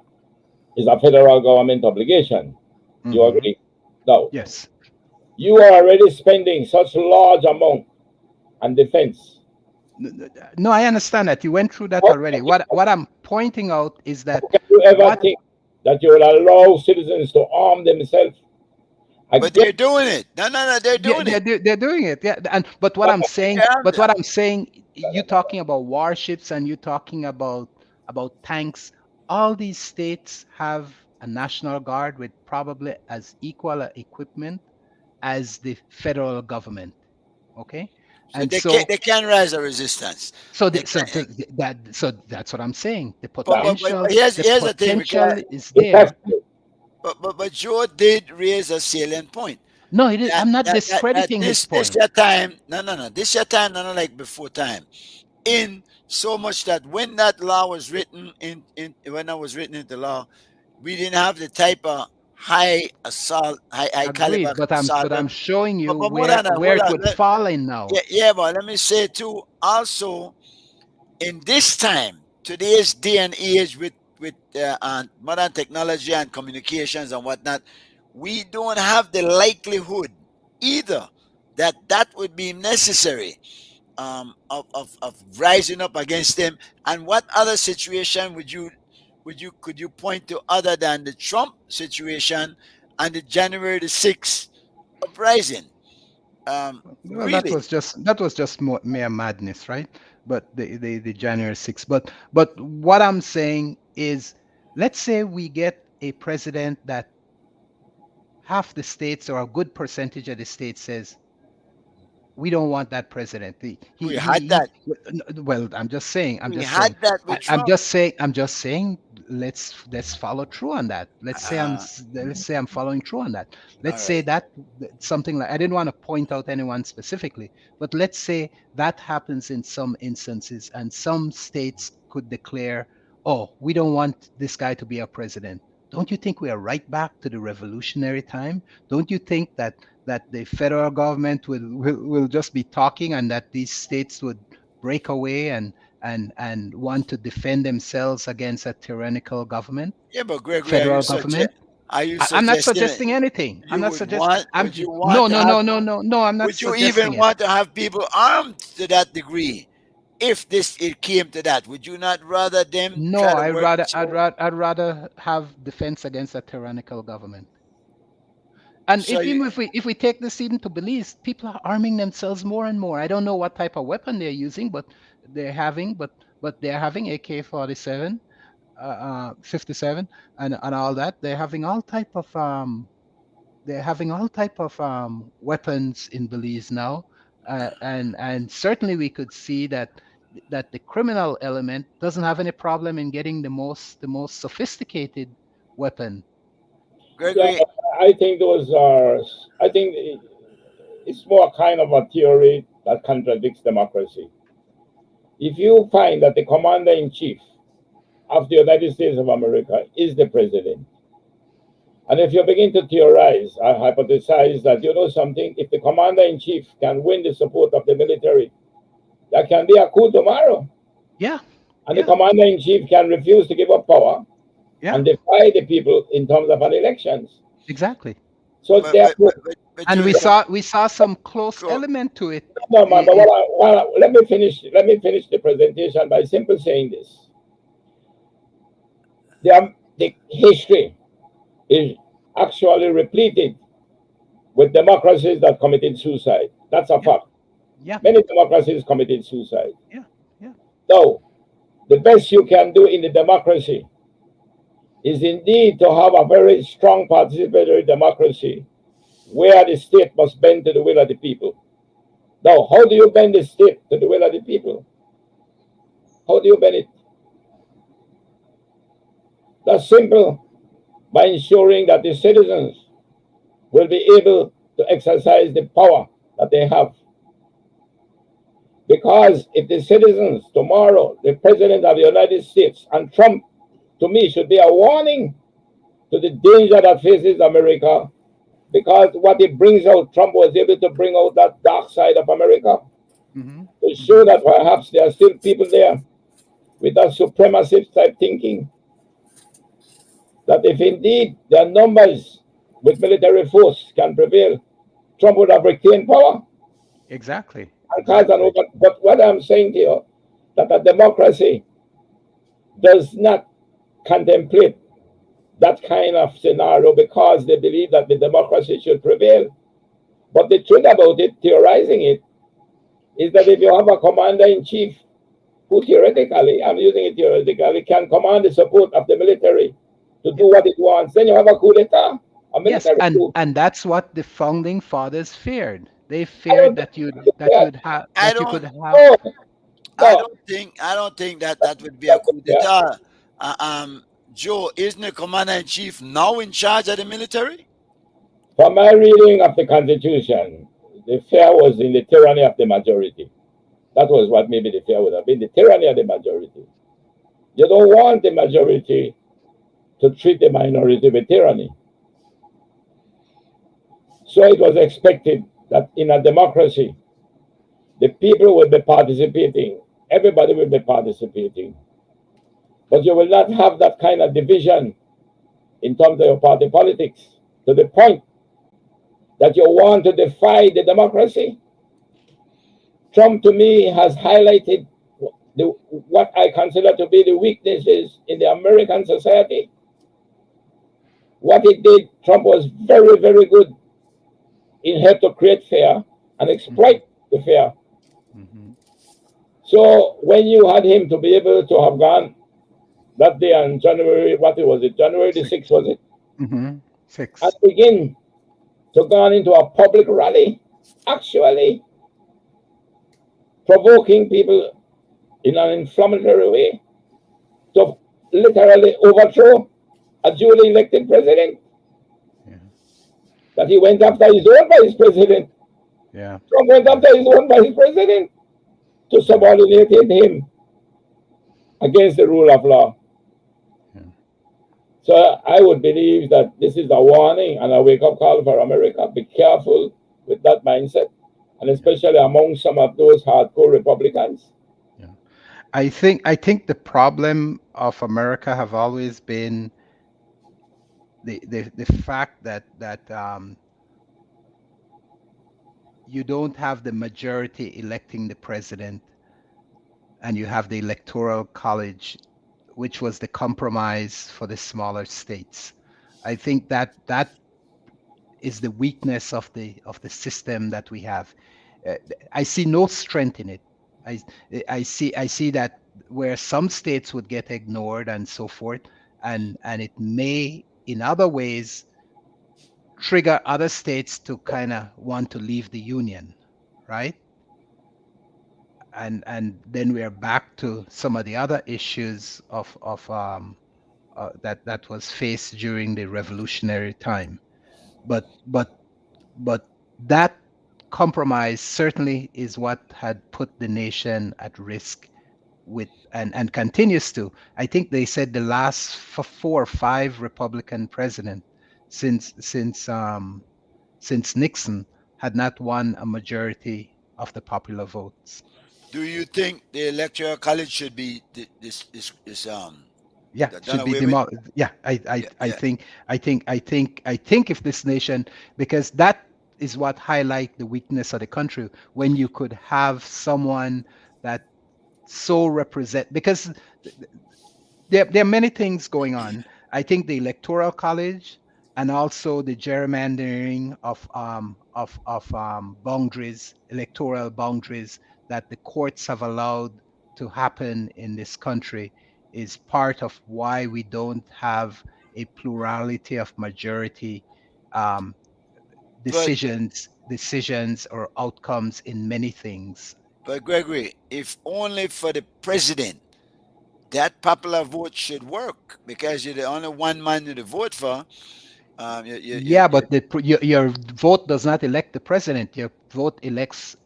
is a federal government obligation. You agree? No. Yes. You are already spending such large amount on defense. No, I understand that. You went through that already. What I'm pointing out is that Can you ever what think that you will allow citizens to arm themselves But they're against? doing it. No, they're doing it. they're doing it. Yeah, and but what I'm saying, Yeah, but what I'm saying, you talking about warships and you talking about tanks. All these states have a national guard with probably as equal a equipment as the federal government. Okay, so and they can't rise a resistance. They can't, so that's what I'm saying. The but potential, here's the thing, potential because is It has there. to. but Joe did raise a salient point. No, it is. I'm not That discrediting his this point. your time. No. This your time, no, like before time. In so much that when that law was written in when I was written into law, we didn't have the type of high caliber Agreed, but assault. I'm showing you But more where than that, it would fall in now. yeah, but let me say too. Also, in this time, today's day and age with modern technology and communications and whatnot, we don't have the likelihood either that would be necessary of rising up against them. And what other situation could you point to other than the Trump situation and the January the 6th uprising? Well, Really? that was just mere madness, right? But the January 6th. But what I'm saying is, let's say we get a president that half the states or a good percentage of the states says we don't want that president. We had that. Well, I'm just saying. We had that with I'm Trump. just saying. I'm just saying. Let's follow through on that. Let's say I'm following through on that. Let's say that something like, I didn't want to point out anyone specifically, but let's say that happens in some instances, and some states could declare, "Oh, we don't want this guy to be our president." Don't you think we are right back to the revolutionary time? Don't you think that the federal government will just be talking, and that these states would break away and want to defend themselves against a tyrannical government, Yeah, but Gregory, federal government? I'm I'm not suggesting anything. I'm not suggesting. Would you want to have, No. I'm not would you suggesting even it. want to have people armed to that degree? If it came to that, would you not rather them No, try to work? I'd rather have defense against a tyrannical government. And So you, if we take this even to Belize, people are arming themselves more and more. I don't know what type of weapon they're using, but they're having AK-47, 57, and all that. They're having all type of weapons in Belize now, and certainly we could see that the criminal element doesn't have any problem in getting the most sophisticated weapon. Gregory, Yeah, I think those are. I think it's more kind of a theory that contradicts democracy. If you find that the commander in chief of the United States of America is the president, and if you begin to theorize or hypothesize that you know something, if the commander in chief can win the support of the military, there can be a coup tomorrow. Yeah. And the commander in chief can refuse to give up power and defy the people in terms of an elections. Exactly. So therefore, and we saw some close element to it. No, man, but let me finish the presentation by simply saying this. The history is actually repleted with democracies that committed suicide. That's a fact. Yeah. Many democracies committed suicide. Yeah. So the best you can do in the democracy is indeed to have a very strong participatory democracy where the state must bend to the will of the people. Now, how do you bend the state to the will of the people? How do you bend it? That's simple, by ensuring that the citizens will be able to exercise the power that they have. Because if the citizens tomorrow, the President of the United States and Trump, to me, should be a warning to the danger that faces America, because what it brings out, Trump was able to bring out that dark side of America, to show that perhaps there are still people there with that supremacist type thinking, that if indeed their numbers with military force can prevail, Trump would have retained power. Exactly. and cause an over. But what I'm saying to you, that a democracy does not contemplate that kind of scenario because they believe that the democracy should prevail. But the truth about it, theorizing it, is that if you have a commander in chief who theoretically, I'm using it theoretically, can command the support of the military to do what it wants, then you have a coup d'etat, a Yes, military coup. and that's what the founding fathers feared. They I feared don't that think I you could don't have. no, I no, don't think that that would be a coup yeah. d'etat. Joe, isn't the commander in chief now in charge of the military? From my reading of the Constitution, the fear was in the tyranny of the majority. That was what maybe the fear would have been, the tyranny of the majority. You don't want the majority to treat the minority with tyranny. So it was expected that in a democracy, the people will be participating, everybody will be participating. But you will not have that kind of division in terms of your party politics to the point that you want to defy the democracy. Trump, to me, has highlighted what I consider to be the weaknesses in the American society. What he did, Trump was very, very good in help to create fear and exploit the fear. Mhm. So when you had him to be able to have gone that day on January, what was it, January the 6th, was it? Mhm. 6. And begin to go into a public rally, actually provoking people in an inflammatory way to literally overthrow a duly elected president. Yeah. That he went after his own vice president. Yeah. Trump went after his own vice president to subordinate him against the rule of law. Yeah. So I would believe that this is a warning and a wake-up call for America. Be careful with that mindset, and especially among some of those hardcore Republicans. I think the problem of America have always been the fact that you don't have the majority electing the president, and you have the electoral college, which was the compromise for the smaller states. I think that is the weakness of the system that we have. I see no strength in it. I see that where some states would get ignored and so forth, and it may in other ways trigger other states to kind of want to leave the union, right? And then we are back to some of the other issues of that was faced during the revolutionary time. But that compromise certainly is what had put the nation at risk with and continues to. I think they said the last 4 or 5 Republican president since Nixon had not won a majority of the popular votes. Do you think the electoral college should be Yeah, done should be away with? yeah, Yeah, yeah. I think if this nation, because that is what highlight the weakness of the country, when you could have someone that so represent, because there are many things going on. I think the electoral college and also the gerrymandering of boundaries, electoral boundaries that the courts have allowed to happen in this country is part of why we don't have a plurality of majority um, But decisions or outcomes in many things. Gregory, if only for the president, that popular vote should work because you're the only one man to vote for. Yeah, but your vote does not elect the president. Your vote elects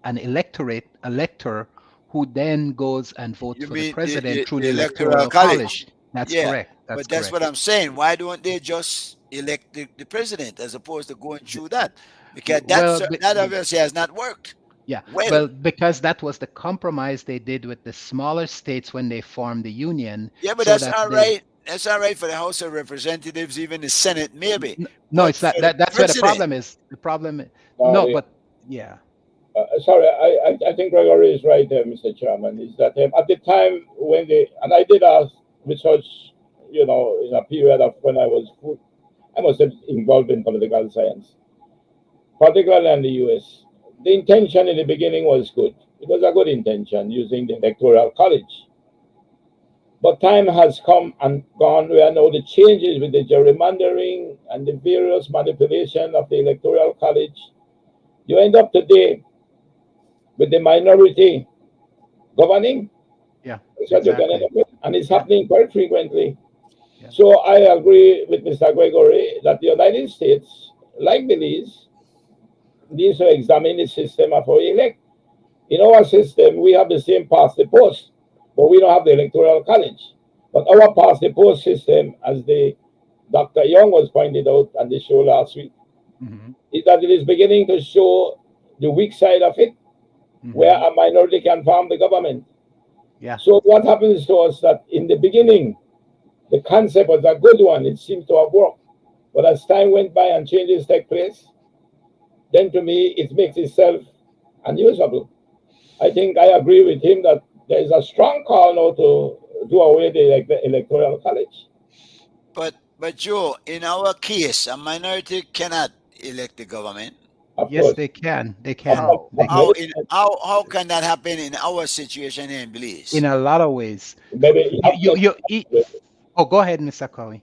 an elector, who then goes and votes you for the mean president through the the electoral electoral college? college. That's Yeah, correct. That's but that's correct. what I'm saying. Why don't they just elect the president as opposed to going through that? Because Well, that obviously has not worked. yeah. Well, Well, because that was the compromise they did with the smaller states when they formed the union. yeah, but So that's that all they, right. That's all right for the House of Representatives, even the Senate, maybe. no, But it's not. for the That's where the president, problem is. The problem. No, No, the, but yeah. Sorry, I think Gregory is right there, Mr. Chairman. Is that at the time when and I did research, in a period of when I was involved in political science, particularly in the US. The intention in the beginning was good. It was a good intention using the Electoral College. But time has come and gone where now the changes with the gerrymandering and the various manipulation of the Electoral College, you end up today with the minority governing. Yeah, That's what you're gonna end up with. And it's happening quite frequently. Yeah. So I agree with Mr. Gregory that the United States, like Belize, needs to examine the system of how we elect. In our system, we have the same past the post, but we don't have the Electoral College. But our past the post system, as the Dr. Young was pointed out on the show last week, is that it is beginning to show the weak side of it, where a minority can farm the government. Yeah. So what happens to us that in the beginning, the concept was a good one. It seemed to have worked. But as time went by and changes take place, then to me, it makes itself unusable. I think I agree with him that there is a strong call now to do away with the Electoral College. But Joe, in our case, a minority cannot elect the government. Of Yes, course. they can. They can. How- They How can. how can that happen in our situation here in Belize? In a lot of ways. Maybe Oh, go ahead, Mr. Cowie.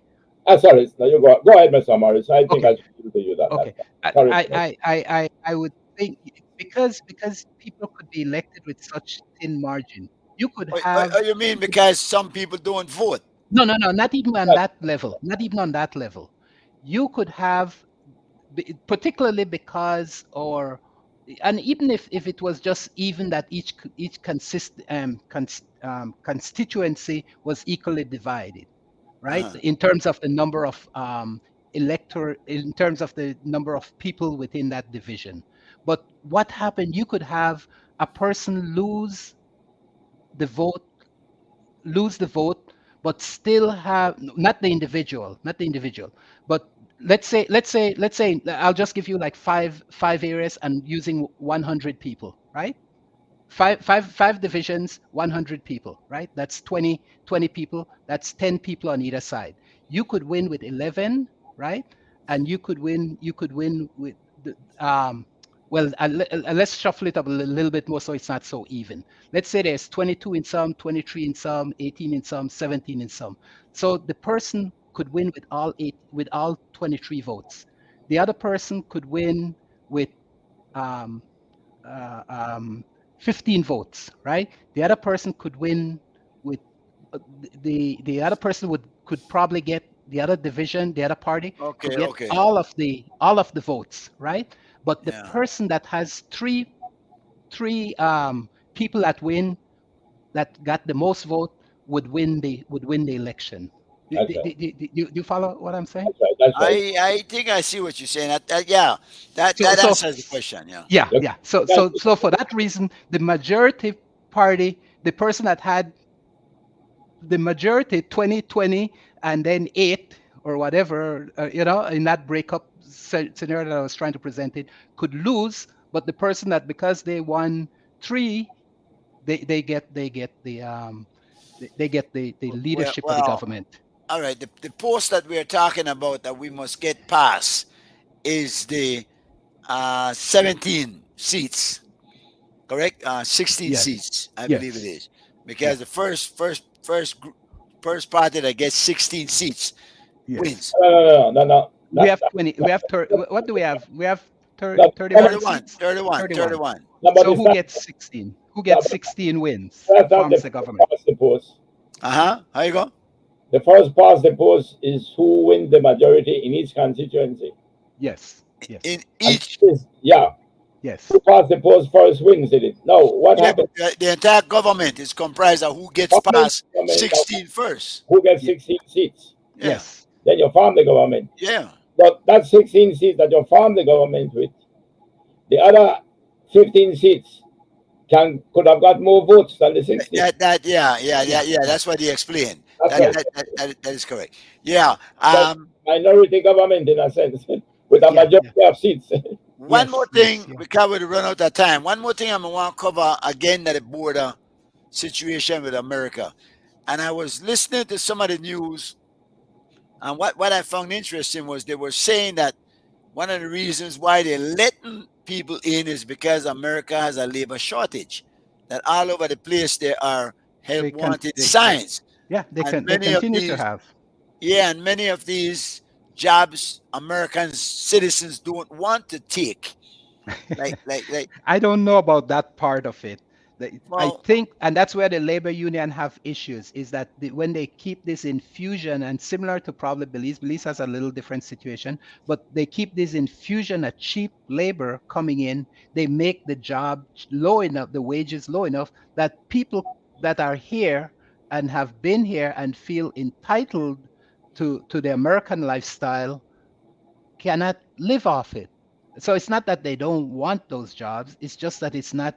sorry, no, you go ahead, Mr. Morris. I think Okay. I should give you that. Okay. Sorry. I would think because people could be elected with such thin margin. You could have you mean because some people don't vote? no, not even on that level. Not even on that level. You could have, particularly because, and even if it was just even that each constituency was equally divided, right? Uh-huh. In terms of the number of in terms of the number of people within that division. But what happened? You could have a person lose the vote, but still have not the individual, but let's say I'll just give you like five areas and using 100 people, right? Five divisions, 100 people, right? That's 20 people. That's 10 people on either side. You could win with 11, right? And you could win with the let's shuffle it up a little bit more so it's not so even. Let's say there's 22 in some, 23 in some, 18 in some, 17 in some. So the person could win with all 23 votes. The other person could win with 15 votes, right? The other person could win with the other person could probably get the other division, the other party could get all of the votes, right? But the person that has three people that got the most vote would win the election. Do you follow what I'm saying? That's right. I think I see what you're saying. That answers the question. Yeah. Yeah. So for that reason, the majority party, the person that had the majority 20 and then 8 or whatever, in that breakup scenario that I was trying to present it, could lose, but the person that, because they won 3, they get the leadership of the government. All right. The post that we're talking about that we must get past is the 17 seats, correct? 16 seats, I believe it is, because the first party that gets 16 seats wins. No. We have 20. We have what do we have? We have 31 seats. 31. So who gets 16? Who gets 16 wins? Forms the government. How you go? The first past the post is who wins the majority in each constituency. Yes. In each. Yes. Who passed the post first wins it. No, what happened? The entire government is comprised of who gets past 16 first. Who gets 16 seats? Yes. Then you form the government. Yeah. But that 16 seats that you form the government with, the other 15 seats could have got more votes than the 16. That's what he explained. That is correct. Yeah. Minority government in a sense, with a majority of seats. One more Yes, thing, yeah. because we run out of time. One more thing I want to cover again, that the border situation with America. And I was listening to some of the news, and what I found interesting was they were saying that one of the reasons why they're letting people in is because America has a labor shortage. That all over the place there are help wanted Yeah, signs, and they many of continue to these, have. yeah, and many of these jobs American citizens don't want to take. Like, I don't know about that part of it. I well, think, and that's where the labor union have issues, is that when they keep this infusion, and similar to probably Belize has a little different situation, but they keep this infusion of cheap labor coming in, they make the job low enough, the wages low enough that people that are here and have been here and feel entitled to the American lifestyle cannot live off it. So it's not that they don't want those jobs, it's just that it's not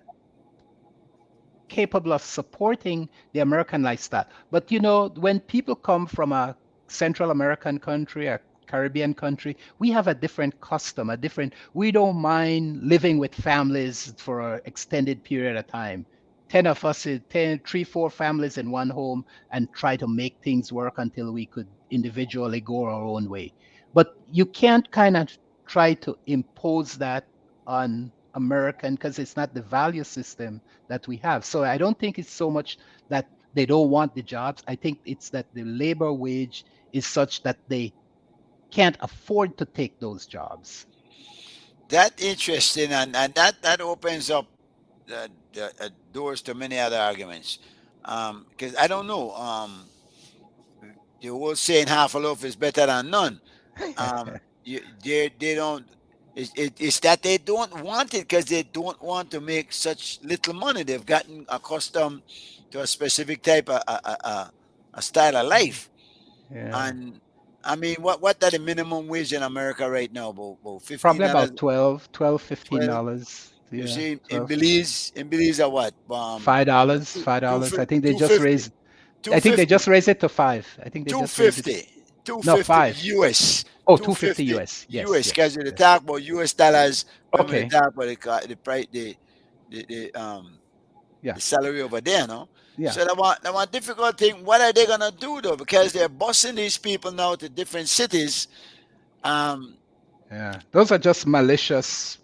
capable of supporting the American lifestyle. But you know, when people come from a Central American country, a Caribbean country, we have a different custom, we don't mind living with families for an extended period of time. 10 of us, 10, 3, 4 families in one home, and try to make things work until we could individually go our own way. But you can't kind of try to impose that on American, because it's not the value system that we have. So I don't think it's so much that they don't want the jobs. I think it's that the labor wage is such that they can't afford to take those jobs. that interesting, and that opens up the doors to many other arguments. Because I don't know. The old saying, "Half a loaf is better than none." They don't. It's that they don't want it because they don't want to make such little money. They've gotten accustomed to a specific type of a style of life. Yeah. And I mean, what are the minimum wage in America right now? About Probably $15. about 12, 12, 15 12. dollars. You Yeah, see, 12. In Belize are what? $5, $5. I think they just 250, raised. I think they just raised it to 5. I think they just raised it. 250, No, 250 5. US. Oh, 250 US. Yes, US, yes, because we yes. talk about US dollars when we Okay. talk about the price, Yeah. the salary over there, no? Yeah. So the one difficult thing, what are they gonna do though? Because they're busing these people now to different cities. Yeah, those are just malicious,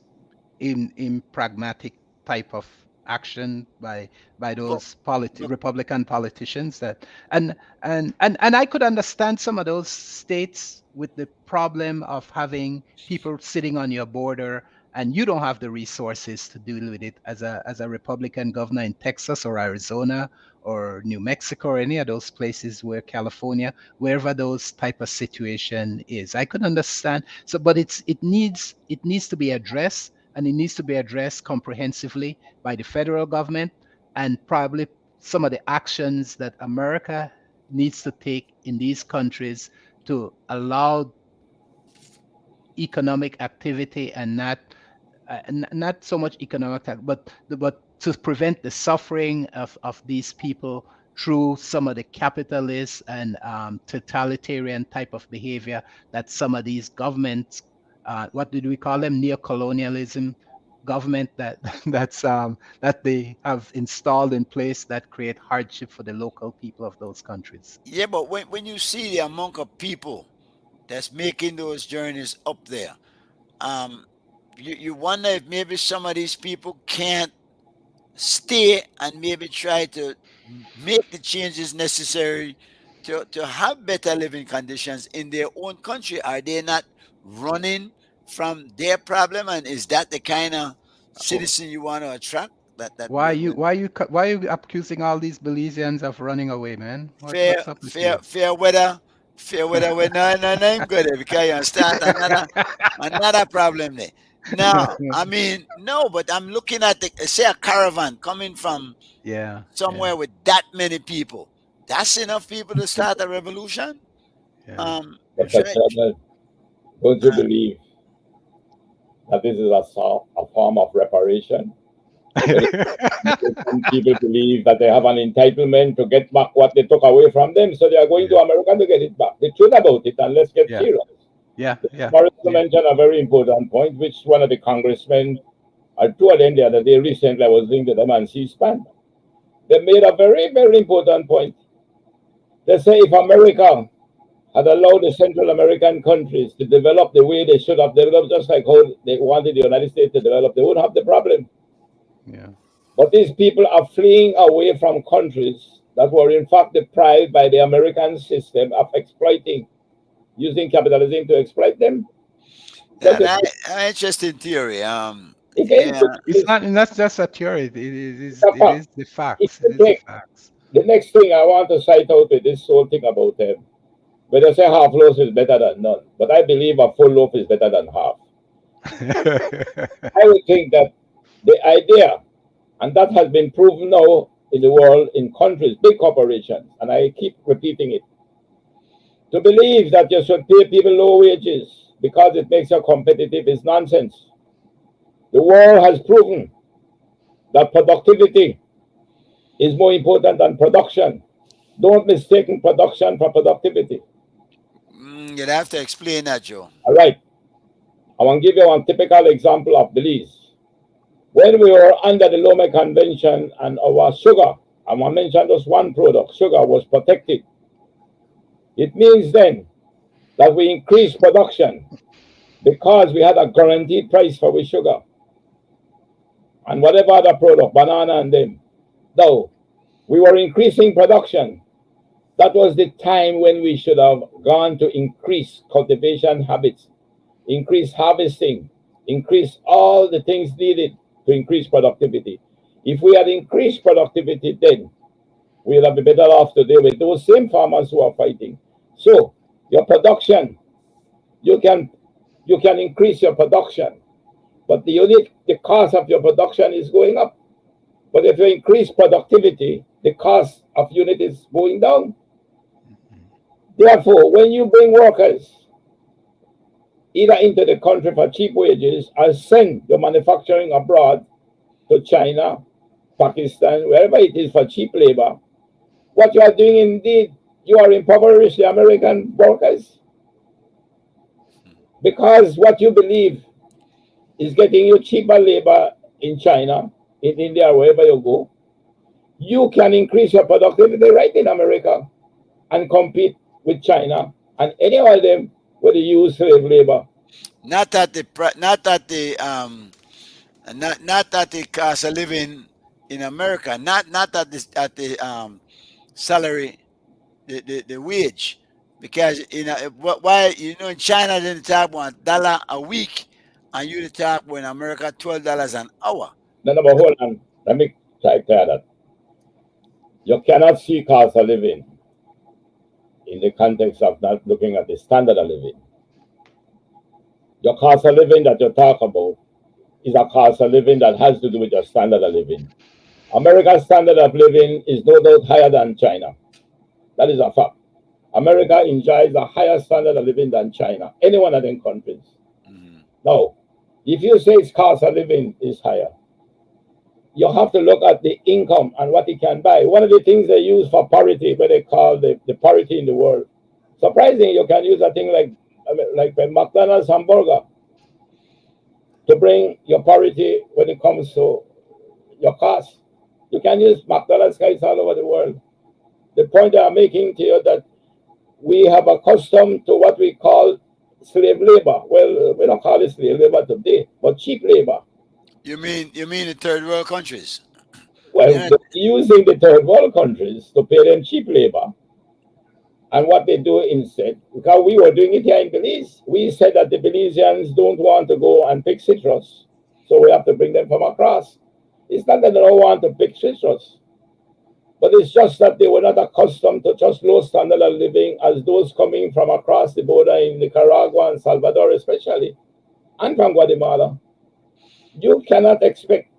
in pragmatic type of action by those Republican politicians. That and I could understand some of those states with the problem of having people sitting on your border and you don't have the resources to deal with it as a Republican governor in Texas or Arizona or New Mexico or any of those places, where California, wherever those type of situation is. I could understand. So, but it needs to be addressed, and it needs to be addressed comprehensively by the federal government, and probably some of the actions that America needs to take in these countries to allow economic activity, and not so much economic, but to prevent the suffering of these people through some of the capitalist and totalitarian type of behavior that some of these governments, what did we call them, neocolonialism government, that they have installed in place, that create hardship for the local people of those countries. Yeah, but when you see the amount of people that's making those journeys up there, you wonder if maybe some of these people can't stay and maybe try to make the changes necessary to have better living conditions in their own country. Are they not running from their problem, and is that the kind of citizen you want to attract? Why are you accusing all these Belizeans of running away, man? fair What's up with you? fair weather with no name good, because you understand another problem there. No, I mean, no, but I'm looking at say a caravan coming from Yeah, somewhere with that many people. That's enough people to start a revolution. yeah. Dr. Chairman, don't you believe that this is a form of reparation? Some people believe that they have an entitlement to get back what they took away from them, so they are going to America to get it back. The truth about it, and let's get serious. Yeah, yeah. Morrison Yeah. mentioned a very important point, which one of the congressmen, I told them the other day recently, I was listening to them on C-SPAN. They made a very, very important point. They say if America had allowed the Central American countries to develop the way they should have developed, just like how they wanted the United States to develop, they wouldn't have the problem. Yeah. But these people are fleeing away from countries that were in fact deprived by the American system of exploiting, using capitalism to exploit them. Look An at it. interesting theory. Again, Yeah, It's not just a theory. It fact. is the It's facts. It the is the thing. facts. The next thing I want to cite out with this whole thing about them, where they say half loaf is better than none, but I believe a full loaf is better than half. I would think that the idea, and that has been proven now in the world in countries, big corporations, and I keep repeating it, to believe that you should pay people low wages because it makes you competitive is nonsense. The world has proven that productivity is more important than production. Don't mistake production for productivity. you'd have to explain that, Joe. All right. I want to give you one typical example of Belize. When we were under the Lome Convention and our sugar, I want to mention just one product, sugar was protected. It means then that we increased production because we had a guaranteed price for our sugar and whatever other product, banana and them. Now, we were increasing production. That was the time when we should have gone to increase cultivation habits, increase harvesting, increase all the things needed to increase productivity. If we had increased productivity then, we would have been better off today with those same farmers who are fighting. So your production, you can increase your production, but the cost of your production is going up. But if you increase productivity, the cost of unit is going down. Therefore, when you bring workers either into the country for cheap wages or send your manufacturing abroad to China, Pakistan, wherever it is for cheap labor, what you are doing indeed, you are impoverishing the American workers. Because what you believe is getting you cheaper labor in China, in India, wherever you go, you can increase your productivity right in America and compete with China and any of them where they use slave labor. Not that the not that the not that the cost of living in America, not that this at the salary, the wage, because why in China they talk $1 a week, and you talk in America $12 an hour. No, but hold on. Let me try to clear that. You cannot see cost of living in the context of not looking at the standard of living. Your cost of living that you talk about is a cost of living that has to do with your standard of living. America's standard of living is no doubt higher than China. That is a fact. America enjoys a higher standard of living than China, any one of them countries. Now, if you say its cost of living is higher, you have to look at the income and what it can buy. One of the things they use for parity, what they call the parity in the world. Surprising, you can use a thing like a McDonald's hamburger to bring your parity when it comes to your cost. You can use McDonald's guys all over the world. The point I'm making to you that we have accustomed to what we call slave labor. Well, we don't call it slave labor today, but cheap labor. You mean the third world countries? Well, Yeah. they're using the third world countries to pay them cheap labor. And what they do instead, because we were doing it here in Belize, we said that the Belizeans don't want to go and pick citrus, so we have to bring them from across. It's not that they don't want to pick citrus, but it's just that they were not accustomed to just low standard of living as those coming from across the border in Nicaragua and Salvador especially, and from Guatemala. You cannot expect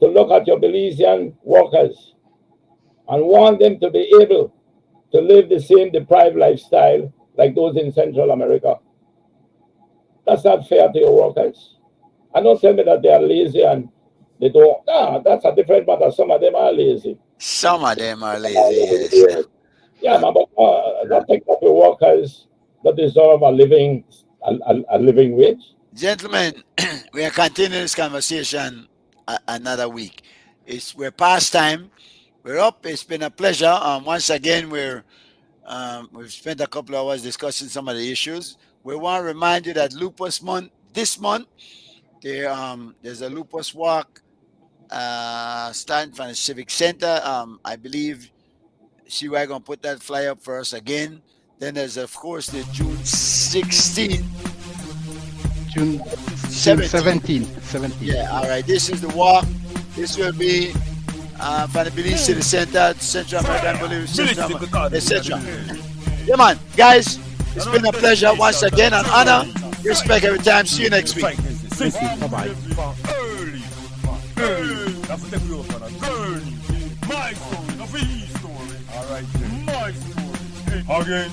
to look at your Belizean workers and want them to be able to live the same deprived lifestyle like those in Central America. That's not fair to your workers. And don't tell me that they are lazy and they don't. Nah, that's a different matter. Some of them are lazy. Some of them are lazy, yes. Yeah, man, but that technical workers that deserve a living wage. Gentlemen, we are continuing this conversation another week. We're past time. We're up. It's been a pleasure. Once again, we've spent a couple of hours discussing some of the issues. We want to remind you that Lupus Month this month, there's a Lupus Walk starting from the Civic Center. I believe CY gonna put that flyer up for us again. Then there's of course the June 16th. June 17th. 17th. Yeah, all right. This is the walk. This will be from the Belize City Center, Central American Belize System, etc. Yeah, man. Guys, it's been a pleasure once again. An honor. Respect every time. See you next week. Bye-bye. My story, not his story. Alright, my story. Again.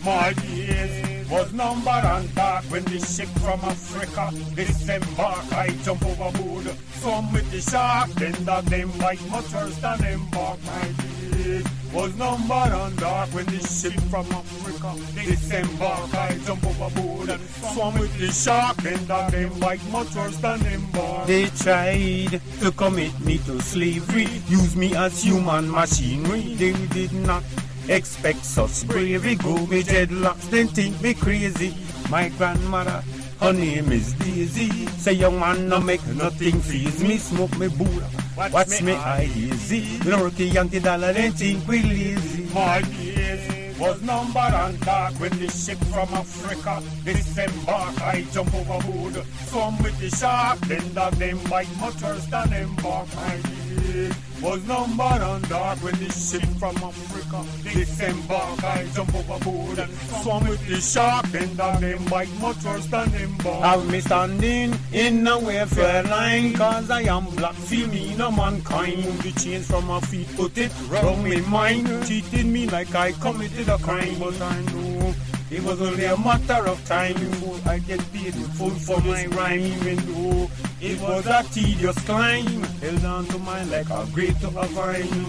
My days was numbered and dark when the ship from Africa disembarked. I jump overboard, swam with the shark, then that them bite much worse than embark. My days was numbered and dark when the ship from Africa disembarked. I jump overboard, swam with the shark, then that them bite much worse than embark. They tried to commit me to slavery, use me as human machinery. They did not expect such bravery. Go me dreadlocks, then think me crazy. My grandmother, her name is Daisy. Say young man, no make nothing fees me. Smoke me Buddha, watch me eye easy. We don't work a Yankee dollar, then think we lazy. My days was numbered and dark when the ship from Africa disembarked. I jump overboard, swam with the shark, then that them bite much worse than embark. My days was numbered and dark when the ship from Africa disembarked. I jump overboard and swam with the shark, then that them bite much worse than embark. Have me standing in a welfare line, cause I am black, feel me no mankind. The chains from my feet, put it round me mind. Cheated me like I committed a crime, but I know it was only a matter of time before I get paid in full for my rhyme. Even though it was a tedious climb, held on to mine like a grape to a vine.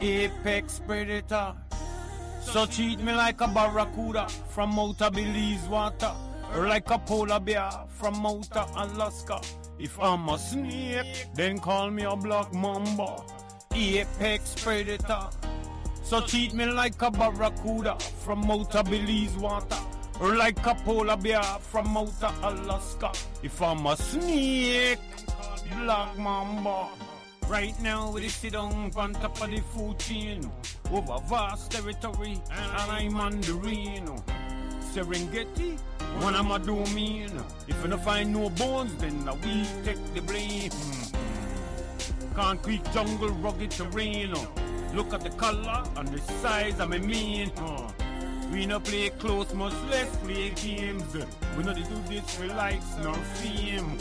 Apex predator, so treat me like a barracuda from outer Belize water, or like a polar bear from outer Alaska. If I'm a snake, then call me a black mamba. Apex predator, so treat me like a barracuda from outer Belize water, or like a polar bear from outer Alaska. If I'm a snake, black mamba. Right now we sit down on top of the food chain, over vast territory, and I'm mandarin. Serengeti, when I'm a domain. If you don't find no bones, then we take the blame. Concrete jungle, rugged terrain. Look at the color and the size of my mane. We no play close, much less play games. We not do this for likes nor fame.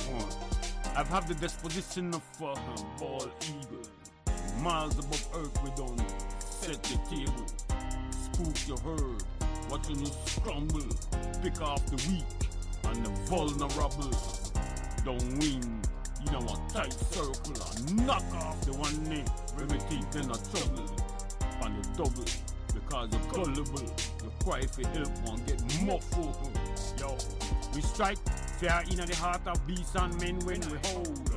I've had the disposition of a bald eagle. Miles above earth, we don't set the table. Spook your herd, watching you scramble. Pick off the weak and the vulnerable. Don't win, you know a tight circle and knock off the one name. When we think in a trouble, on the double. Because you're gullible, you cry for help, won't get muffled. Yo, we strike fair in the heart of beasts and men when we hold.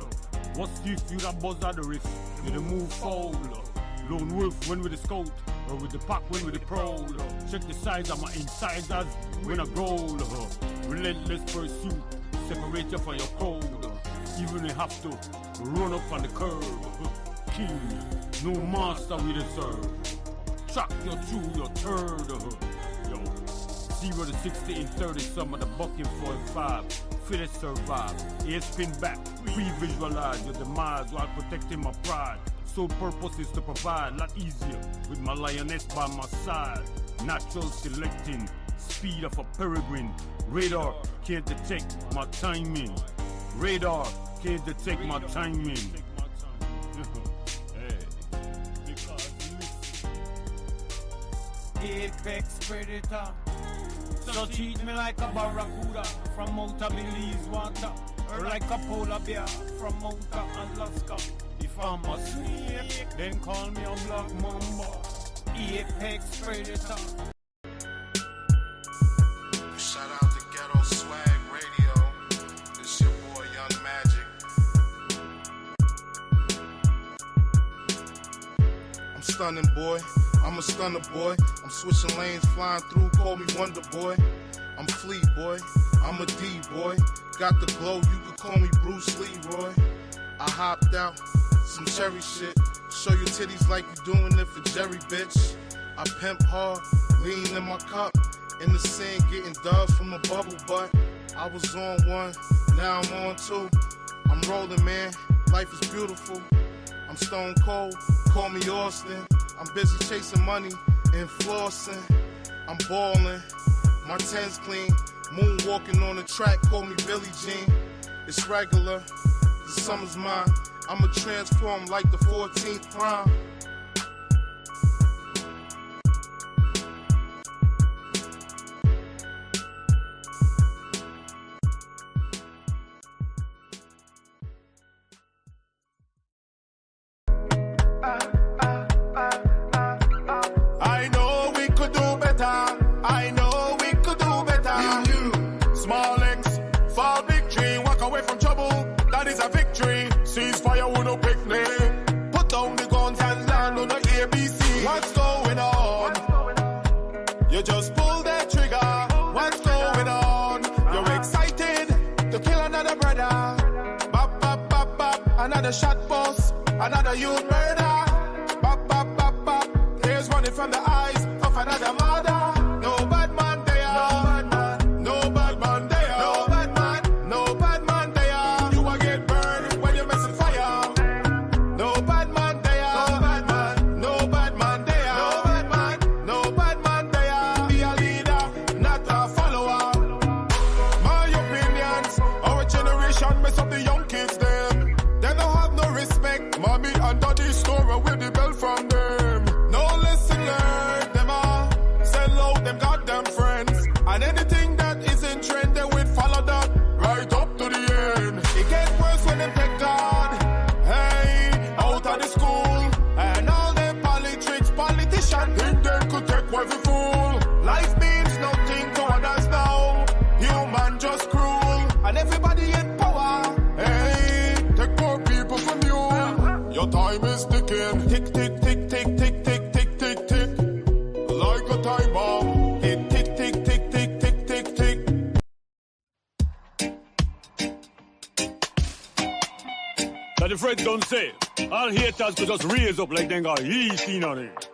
What's if you the buzz of the risk, you the move foul. Lone wolf when we the scout, or with the pack when we the prowl. Check the size of my incisors when I growl. Relentless pursuit, separate you from your crowd. Even you have to run up on the curb. King, no monster we deserve. Track you through your third. Yo, 0 to 60 in 30, some of the bucking 45. Feel it survive. Air spin back, pre-visualize your demise while protecting my pride. Sole purpose is to provide, not easier, with my lioness by my side. Natural selecting, speed of a peregrine. Radar can't detect my timing. Radar can't detect my timing. Apex predator, so treat me like a barracuda from Mount Belize water, or like a polar bear from Mount Alaska. If I'm a snake, then call me a black mamba. Apex predator. Shout out to Ghetto Swag Radio. This your boy Young Magic. I'm stunning, boy. I'm a stunner, boy. I'm switching lanes, flying through. Call me Wonder Boy. I'm Fleet, boy. I'm a D, boy. Got the glow. You could call me Bruce Leroy. I hopped out some cherry shit. Show your titties like you doing it for Jerry, bitch. I pimp hard, lean in my cup. In the sand, getting dubs from a bubble butt. I was on one, now I'm on two. I'm rolling, man. Life is beautiful. I'm stone cold, call me Austin. I'm busy chasing money and flossing. I'm ballin', my 10's clean. Moonwalking on the track, call me Billie Jean. It's regular, the summer's mine. I'ma transform like the 14th prime. I know we could do better. I know we could do better. Small X, fall victory. Walk away from trouble. That is a victory. Ceasefire, we no picnic. Put down the guns and land on the ABC. What's going on? You just pull that trigger. What's going on? You're excited to kill another brother. Bop, bop, bop, bop. Another shot boss. Another youth murder. Bop, bop, bop, bop. Tears running from the eyes of another mother. No bad man there. No bad man there. No bad man. No bad man there. You will get burned when you mess with fire. No bad man there. No bad man. No bad man there. No bad man. No bad man there. Be a leader, not a follower. My opinions, our generation mess up the young kids them. They don't have no respect. Mommy and daddy store with the bell from them. No lesson learned. Them all sell out them goddamn friends. And anything that isn't trend, they will follow that right up to the end. It get worse when them take God. Hey, out of the school. And all them politicians think they could take what we fool. Life means nothing to others now. Human just cruel. And everybody in power. Hey, take poor people from you. Your time is ticking. Tick, tick, tick, tick, tick, tick, tick, tick, tick. Like a time bomb. Tick, tick, tick, tick, tick, tick, tick, tick. That the Fred don't say. All haters could just raise up like they got yeast in on it.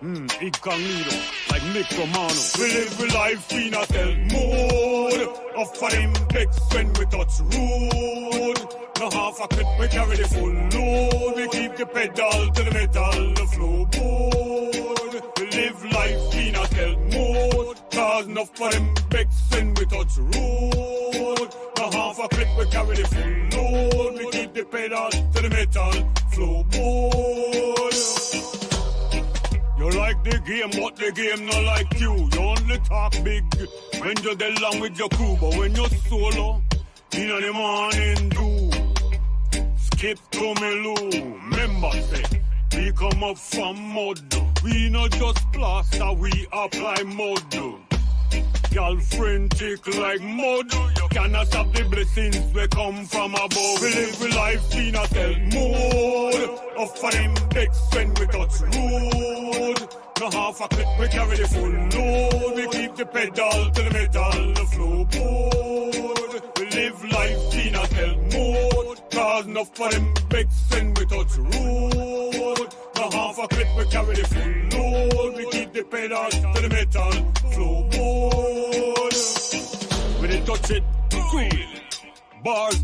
Incognito, like Mick Romano. We live with life in a stealth mode. Off for them pecs when we touch road. No half a clip, we carry the full load. We keep the pedal to the metal, the flow board. We live life in a stealth mode. Cause enough for them pecs when we touch road. No half a clip, we carry the full load. We keep the pedal to the metal, flow board. You like the game, but the game not like you. You only talk big when you're dead long with your crew. But when you're solo, in the morning do. Skip to me loo. Remember say, we come up from mud. We not just plaster, we apply mud. Girlfriend tick like mud. You cannot stop the blessings we come from above. We live with life in a stealth mode. Up for them decks when we touch road. No half a clip, we carry the full load. We keep the pedal to the metal, the flow board. a clip, we carry the full load. We keep the pedal to the metal flow mode. When they touch it, cool. Bars